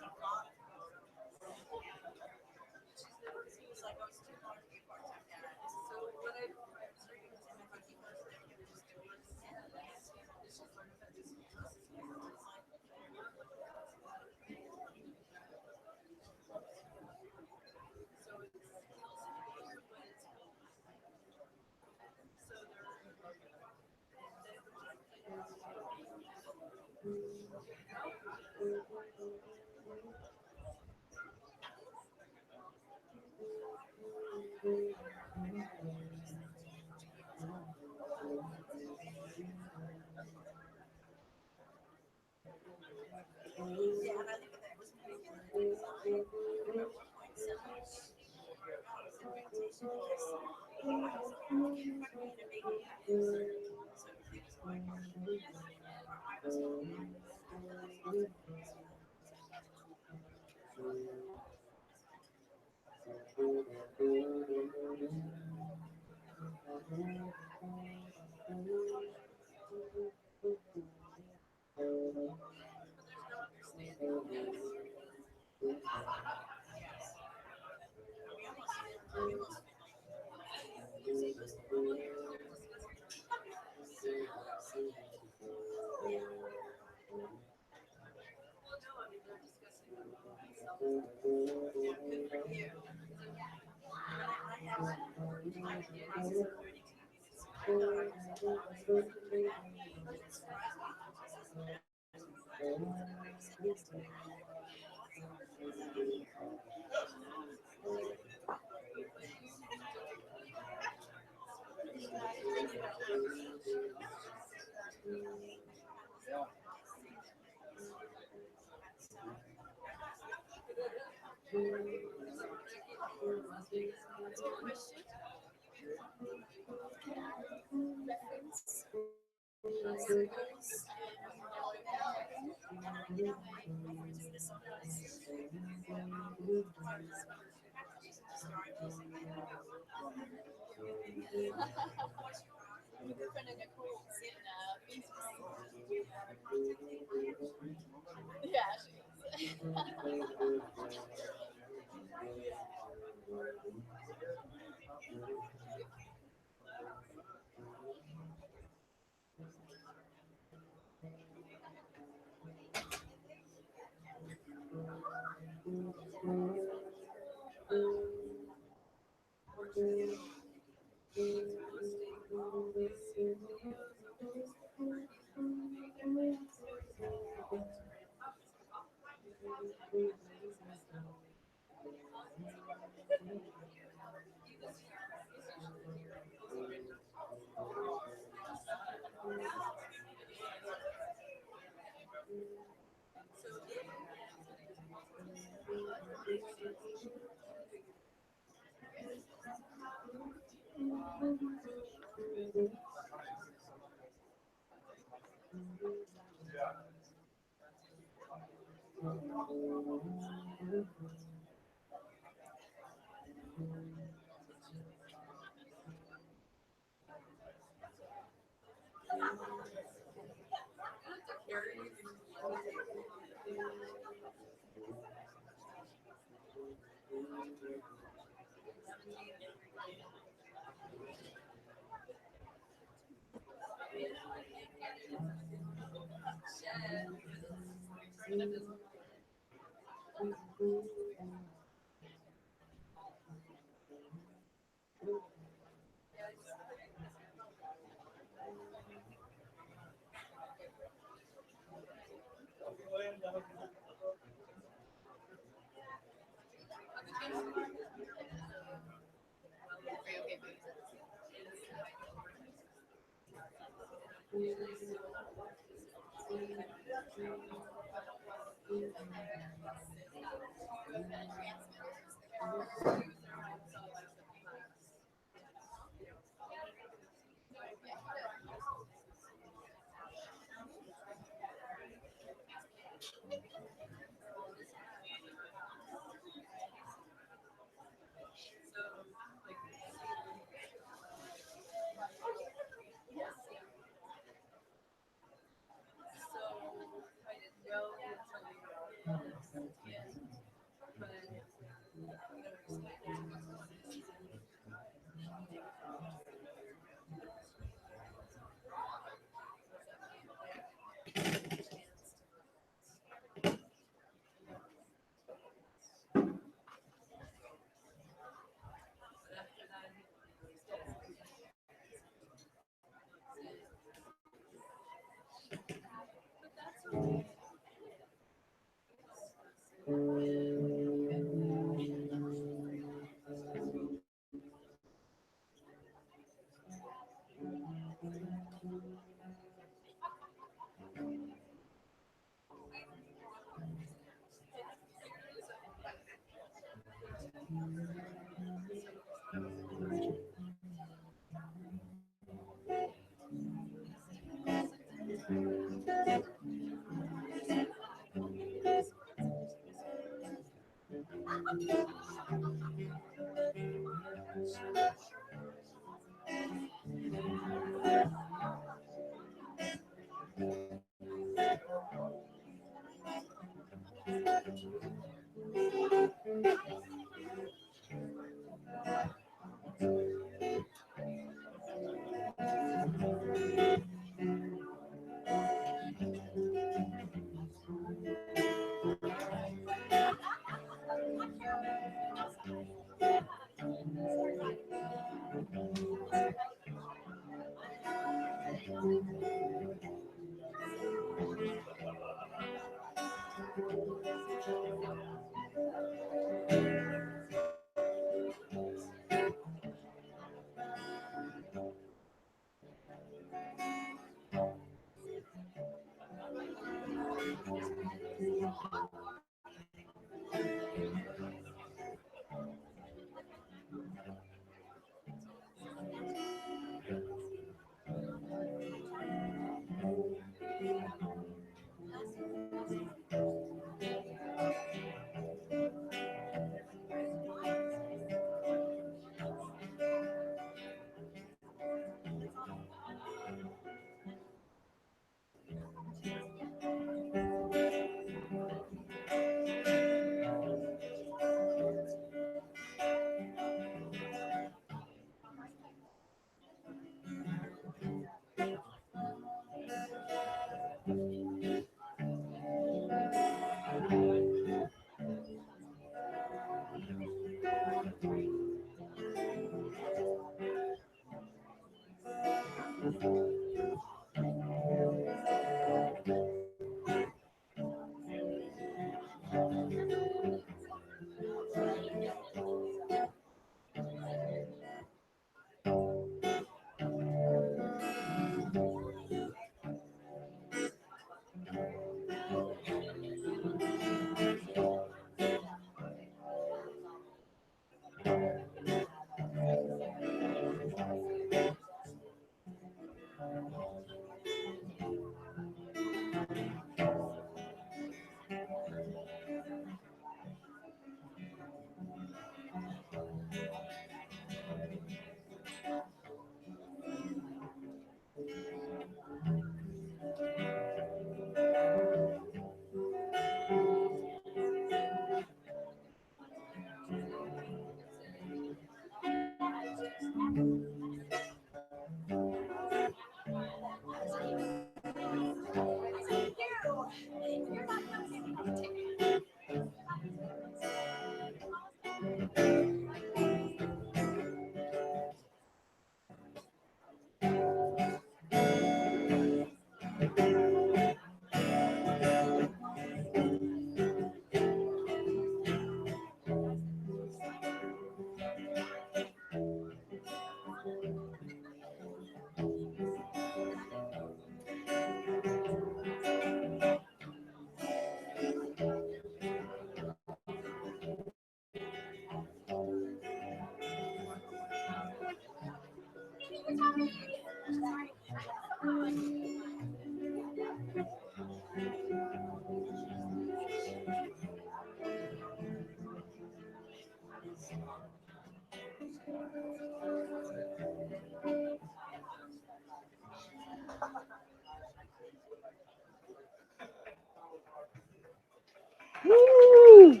Woo!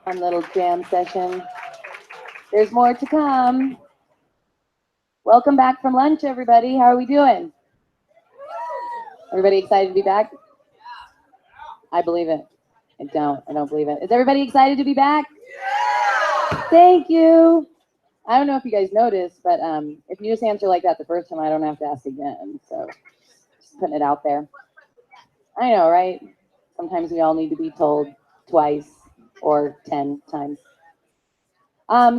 Fun little jam session. There's more to come. Welcome back from lunch, everybody. How are we doing? Everybody excited to be back? I believe it. I don't believe it. Is everybody excited to be back? Thank you. I don't know if you guys noticed, but if you just answer like that the first time, I don't have to ask again. So just putting it out there. I know, right? Sometimes we all need to be told twice or 10 times.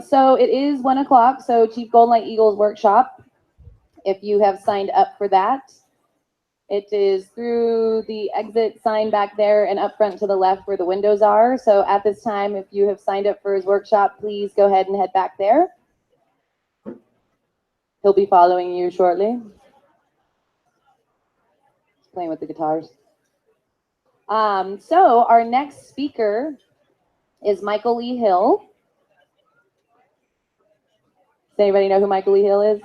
So it is 1 o'clock, so Chief Golden Light Eagles workshop. If you have signed up for that, it is through the exit sign back there and up front to the left where the windows are. So at this time, if you have signed up for his workshop, please go ahead and head back there. He'll be following you shortly. Playing with the guitars. So our next speaker is Michael Lee Hill. Does anybody know who Michael Lee Hill is?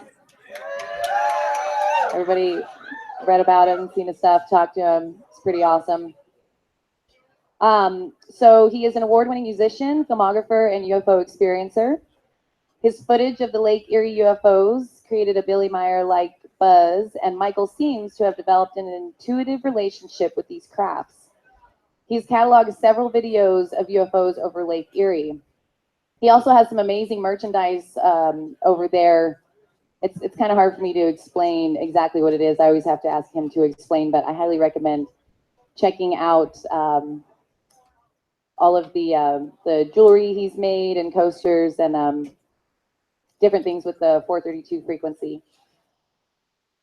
Everybody read about him, seen his stuff, talked to him. It's pretty awesome. So he is an award-winning musician, filmographer, and UFO experiencer. His footage of the Lake Erie UFOs created a Billy Meyer-like buzz, and Michael seems to have developed an intuitive relationship with these crafts. He's cataloged several videos of UFOs over Lake Erie. He also has some amazing merchandise over there. It's kind of hard for me to explain exactly what it is. I always have to ask him to explain, but I highly recommend checking out all of the jewelry he's made and coasters and different things with the 432 frequency.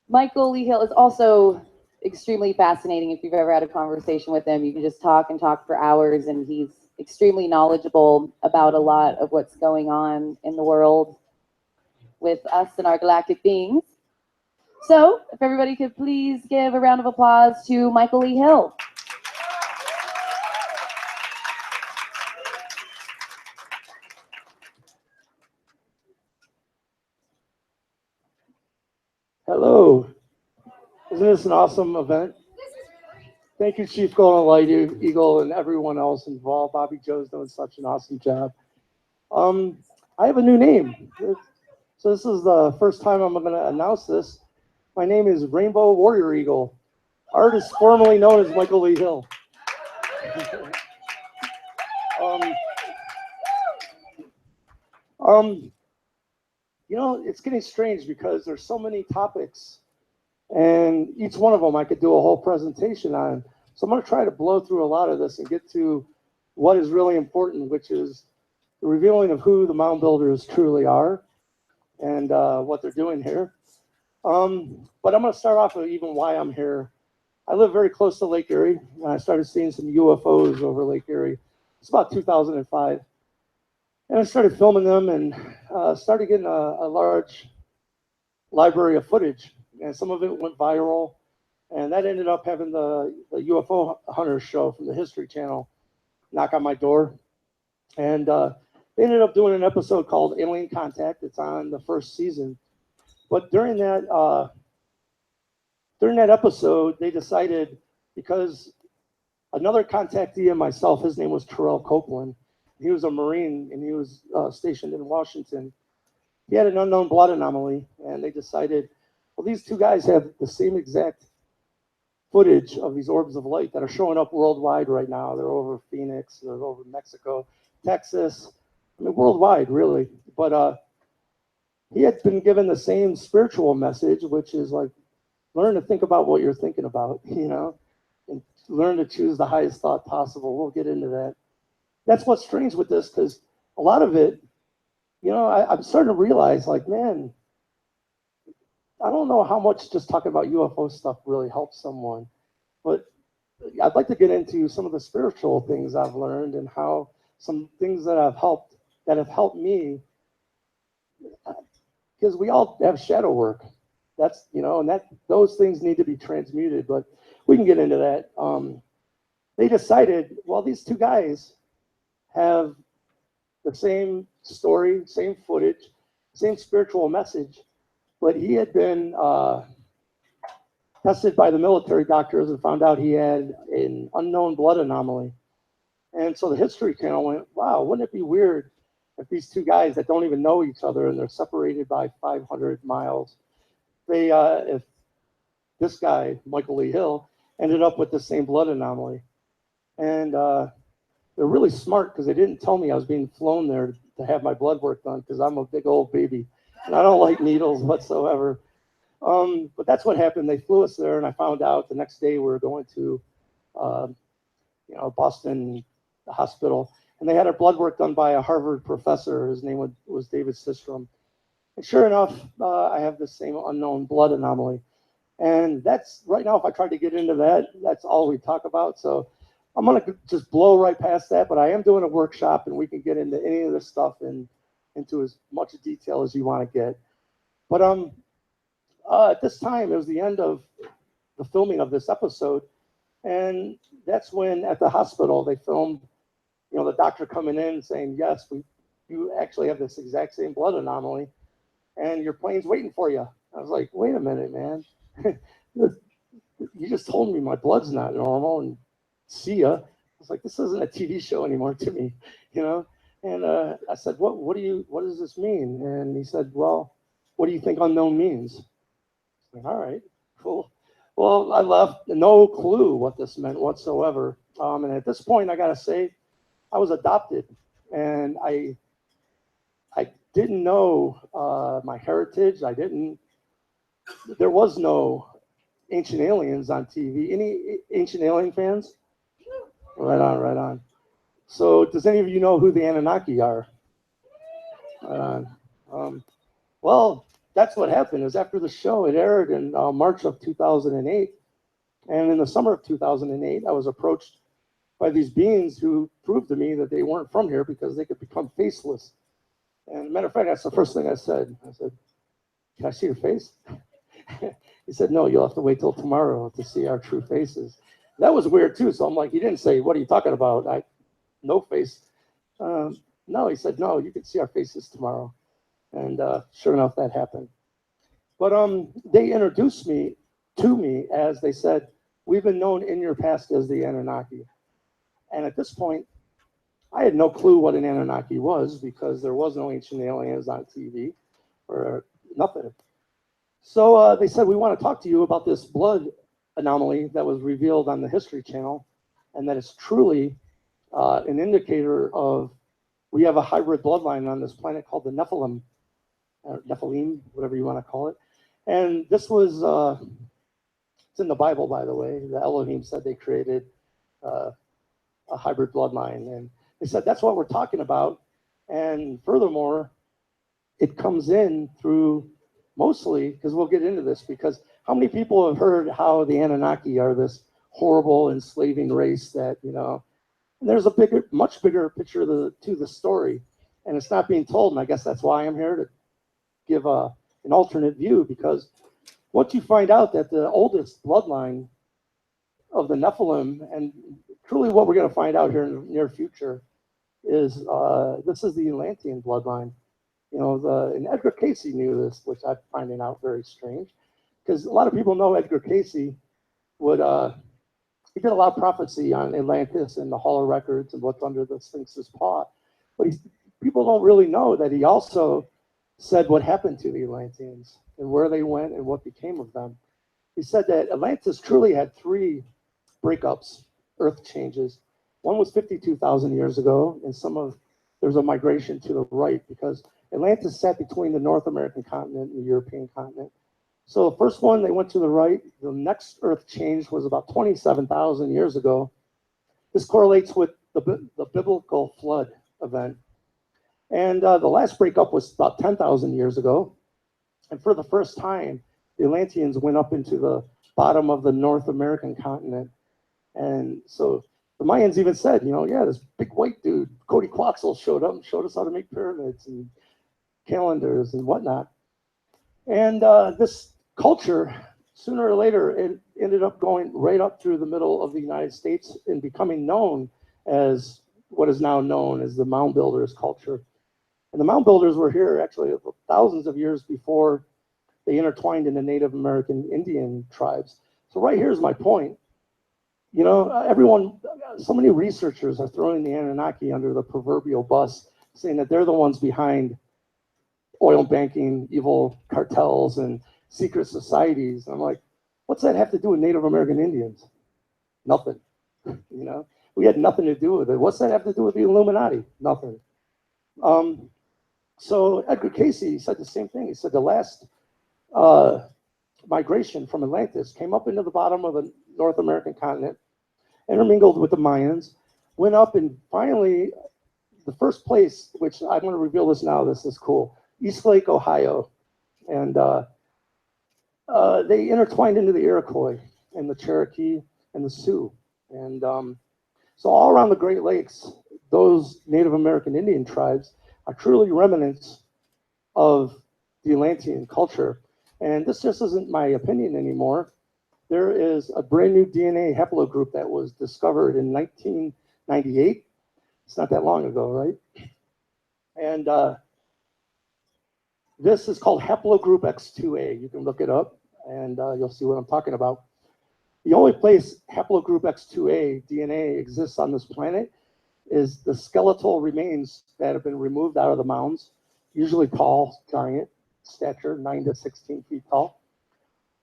Michael Lee Hill is also extremely fascinating. If you've ever had a conversation with him, you can just talk and talk for hours, and he's extremely knowledgeable about a lot of what's going on in the world with us and our galactic beings. So if everybody could please give a round of applause to Michael Lee Hill. Hello. Isn't this an awesome event? Thank you, Chief Golden Light Eagle, and everyone else involved. Bobby Joe's doing such an awesome job. I have a new name. So this is the first time I'm going to announce this. My name is Rainbow Warrior Eagle, artist formerly known as Michael Lee Hill. You know, it's getting strange because there's so many topics, and each one of them I could do a whole presentation on. So I'm going to try to blow through a lot of this and get to what is really important, which is the revealing of who the mound builders truly are and what they're doing here. But I'm going to start off with even why I'm here. I live very close to Lake Erie, and I started seeing some UFOs over Lake Erie. It's about 2005. And I started filming them and started getting a large library of footage. And some of it went viral. And that ended up having the UFO Hunters show from the History Channel knock on my door. And they ended up doing an episode called Alien Contact. It's on the first season. But during that episode, they decided, because another contactee and myself, his name was Terrell Copeland. He was a Marine, and he was stationed in Washington. He had an unknown blood anomaly, and they decided, well, these two guys have the same exact footage of these orbs of light that are showing up worldwide right now. They're over Phoenix, they're over Mexico, Texas, I mean, worldwide, really. But he had been given the same spiritual message, which is like, learn to think about what you're thinking about, you know, and learn to choose the highest thought possible. We'll get into that. That's what's strange with this, because a lot of it, you know, I'm starting to realize, like, man, I don't know how much just talking about UFO stuff really helps someone, but I'd like to get into some of the spiritual things I've learned and how some things that have helped me because we all have shadow work. That's, you know, and that those things need to be transmuted, but we can get into that. They decided, well, these two guys have the same story, same footage, same spiritual message, but he had been tested by the military doctors and found out he had an unknown blood anomaly. And so the History Channel went, wow, wouldn't it be weird if these two guys that don't even know each other and they're separated by 500 miles, if this guy, Michael Lee Hill, ended up with the same blood anomaly. And they're really smart because they didn't tell me I was being flown there to have my blood work done because I'm a big old baby and I don't like needles whatsoever. But that's what happened. They flew us there, and I found out the next day we were going to, Boston Hospital, and they had our blood work done by a Harvard professor. His name was David Sistrom. And sure enough, I have the same unknown blood anomaly. And that's right now, if I try to get into that, that's all we talk about. So I'm going to just blow right past that, but I am doing a workshop, and we can get into any of this stuff and into as much detail as you want to get. But at this time, it was the end of the filming of this episode, and that's when at the hospital they filmed, you know, the doctor coming in saying, yes, you actually have this exact same blood anomaly, and your plane's waiting for you. I was like, wait a minute, man. You just told me my blood's not normal, and see ya. I was like, this isn't a TV show anymore to me, you know? And I said, what does this mean? And he said, well, what do you think unknown means? All right, cool. Well, I left, no clue what this meant whatsoever. And at this point, I gotta say, I was adopted, and I didn't know my heritage. There was no Ancient Aliens on TV. Any Ancient Alien fans? Right on, right on. So does any of you know who the Anunnaki are? Right on. Well, that's what happened. Is after the show, it aired in March of 2008. And in the summer of 2008, I was approached by these beings who proved to me that they weren't from here because they could become faceless. And matter of fact, that's the first thing I said. I said, can I see your face? He said, no, you'll have to wait till tomorrow to see our true faces. That was weird too. So I'm like, he didn't say, what are you talking about? No face. No, he said, no, you can see our faces tomorrow. And sure enough, that happened. But they introduced me to me as they said, we've been known in your past as the Anunnaki. And at this point, I had no clue what an Anunnaki was because there was no Ancient Aliens on TV or nothing. So they said, we want to talk to you about this blood anomaly that was revealed on the History Channel, and that it's truly an indicator of, we have a hybrid bloodline on this planet called the Nephilim, or Nephilim, whatever you want to call it. And this was, it's in the Bible, by the way. The Elohim said they created a hybrid bloodline. And they said, that's what we're talking about. And furthermore, it comes in through mostly, because we'll get into this, because how many people have heard how the Anunnaki are this horrible enslaving race that, you know, and there's a bigger, much bigger picture to the story, and it's not being told. And I guess that's why I'm here, to give an alternate view, because once you find out that the oldest bloodline of the Nephilim, and truly what we're going to find out here in the near future, is this is the Atlantean bloodline. You know, and Edgar Cayce knew this, which I'm finding out very strange, because a lot of people know Edgar Cayce would, he did a lot of prophecy on Atlantis and the Hall of Records and what's under the Sphinx's paw. But people don't really know that he also said what happened to the Atlanteans and where they went and what became of them. He said that Atlantis truly had 3 breakups, earth changes. One was 52,000 years ago, and there's a migration to the right, because Atlantis sat between the North American continent and the European continent. So the first one, they went to the right. The next earth change was about 27,000 years ago. This correlates with the biblical flood event. And the last breakup was about 10,000 years ago. And for the first time, the Atlanteans went up into the bottom of the North American continent. And so the Mayans even said, you know, yeah, this big white dude, Cody Quaxel, showed up and showed us how to make pyramids and calendars and whatnot. And this culture, sooner or later, it ended up going right up through the middle of the United States and becoming known as what is now known as the Mound Builders culture. And the Mound Builders were here actually thousands of years before they intertwined in the Native American Indian tribes. So right here's my point. You know, everyone, so many researchers are throwing the Anunnaki under the proverbial bus, saying that they're the ones behind oil banking, evil cartels, and secret societies. I'm like, what's that have to do with Native American Indians? Nothing. You know, we had nothing to do with it. What's that have to do with the Illuminati? Nothing. So Edgar Casey said the same thing. He said the last migration from Atlantis came up into the bottom of the North American continent, intermingled with the Mayans, went up, and finally, the first place, which I'm going to reveal this now, this is cool, East Lake, Ohio. And they intertwined into the Iroquois and the Cherokee and the Sioux. And so all around the Great Lakes, those Native American Indian tribes are truly remnants of the Atlantean culture. And this just isn't my opinion anymore. There is a brand new DNA haplogroup that was discovered in 1998. It's not that long ago, right? And this is called haplogroup X2A. You can look it up and you'll see what I'm talking about. The only place haplogroup X2A DNA exists on this planet is the skeletal remains that have been removed out of the mounds, usually tall, giant, stature, 9 to 16 feet tall.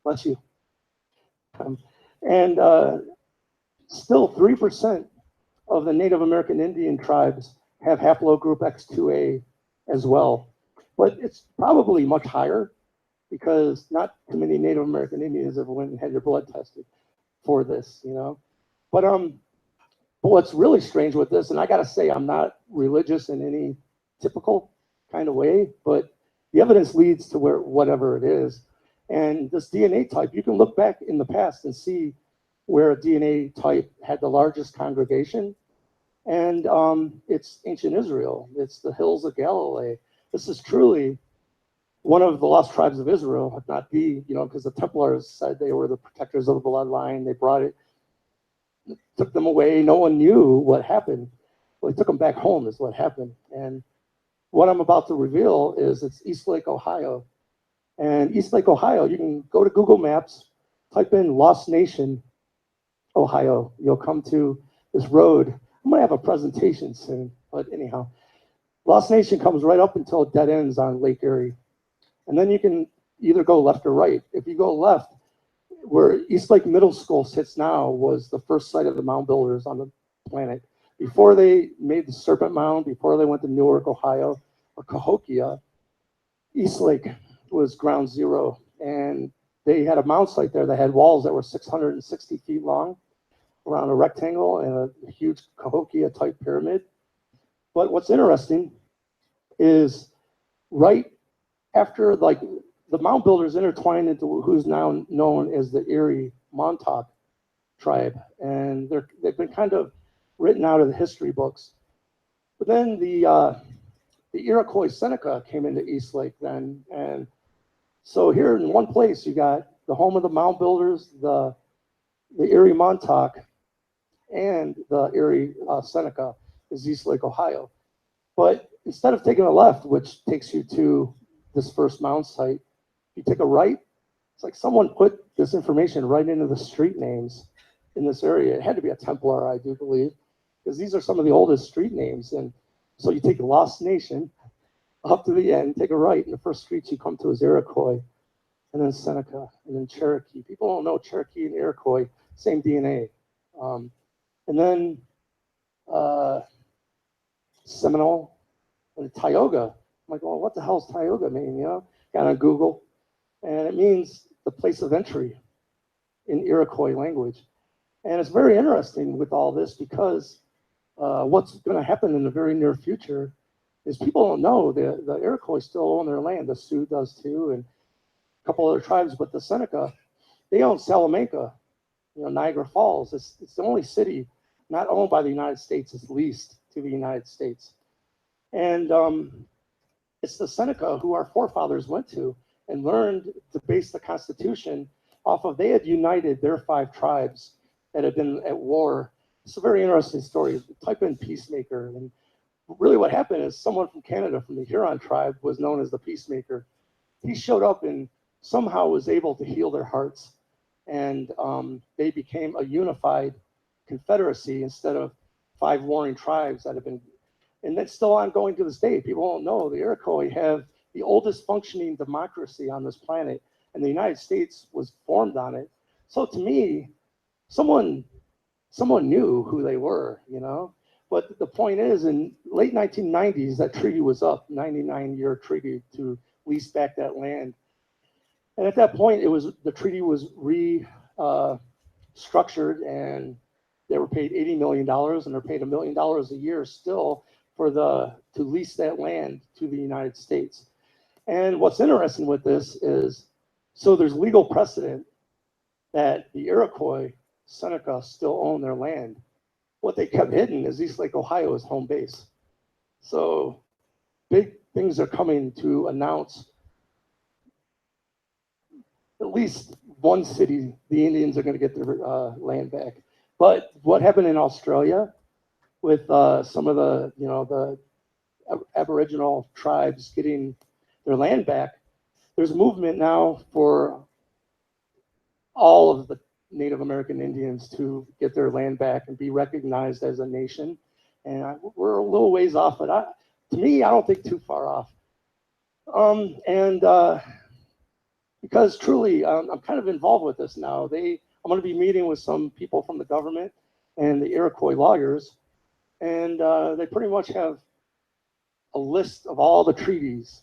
Bless you. And still 3% of the Native American Indian tribes have haplogroup X2A as well. But it's probably much higher because not too many Native American Indians ever went and had their blood tested for this, you know. But what's really strange with this, and I gotta say, I'm not religious in any typical kind of way, but the evidence leads to whatever it is. And this DNA type, you can look back in the past and see where a DNA type had the largest congregation. And it's ancient Israel. It's the hills of Galilee. This is truly one of the lost tribes of Israel, if not the, you know, because the Templars said they were the protectors of the bloodline. They brought it, took them away. No one knew what happened. Well, they took them back home is what happened. And what I'm about to reveal is it's East Lake, Ohio. And East Lake, Ohio, you can go to Google Maps, type in Lost Nation, Ohio. You'll come to this road. I'm going to have a presentation soon, but anyhow. Lost Nation comes right up until it dead ends on Lake Erie. And then you can either go left or right. If you go left, where East Lake Middle School sits now was the first site of the mound builders on the planet. Before they made the Serpent Mound, before they went to Newark, Ohio, or Cahokia, East Lake was ground zero. And they had a mound site there that had walls that were 660 feet long around a rectangle and a huge Cahokia type pyramid. But what's interesting is right after, like, the mound builders intertwined into who's now known as the Erie Montauk tribe. And they've been kind of written out of the history books. But then the Iroquois Seneca came into East Lake then. And so here in one place, you got the home of the mound builders, the Erie Montauk, and the Erie Seneca is East Lake, Ohio. But instead of taking a left, which takes you to this first mound site, you take a right. It's like someone put this information right into the street names in this area. It had to be a Templar, I do believe, because these are some of the oldest street names. And so you take Lost Nation up to the end, take a right, and the first streets you come to is Iroquois, and then Seneca, and then Cherokee. People don't know Cherokee and Iroquois, same DNA. And then Seminole and Tioga. I'm like, well, what the hell does Tioga mean? You know, got on Google, and it means the place of entry in Iroquois language. And it's very interesting with all this because what's going to happen in the very near future is people don't know the Iroquois still own their land. The Sioux does too, and a couple other tribes, but the Seneca, they own Salamanca, you know, Niagara Falls. It's the only city not owned by the United States, it's leased to the United States. And it's the Seneca who our forefathers went to and learned to base the Constitution off of, they had united their 5 tribes that had been at war. It's a very interesting story. Type in peacemaker, and really what happened is someone from Canada, from the Huron tribe, was known as the peacemaker. He showed up and somehow was able to heal their hearts, and they became a unified confederacy instead of 5 warring tribes that have been, and that's still ongoing to this day. People don't know the Iroquois have the oldest functioning democracy on this planet, and the United States was formed on it. So to me, someone knew who they were, you know. But the point is, in late 1990s, that treaty was up, 99-year treaty to lease back that land. And at that point, the treaty was structured, and they were paid $80 million, and they're paid $1 million a year still to lease that land to the United States. And what's interesting with this is, so there's legal precedent that the Iroquois, Seneca, still own their land. What they kept hidden is East Lake, Ohio is home base. So big things are coming to announce at least one city, the Indians are going to get their land back. But what happened in Australia with some of the, you know, the Aboriginal tribes getting their land back, there's a movement now for all of the Native American Indians to get their land back and be recognized as a nation. And we're a little ways off, but to me, I don't think too far off. Because truly, I'm kind of involved with this now. I'm going to be meeting with some people from the government and the Iroquois lawyers, and they pretty much have a list of all the treaties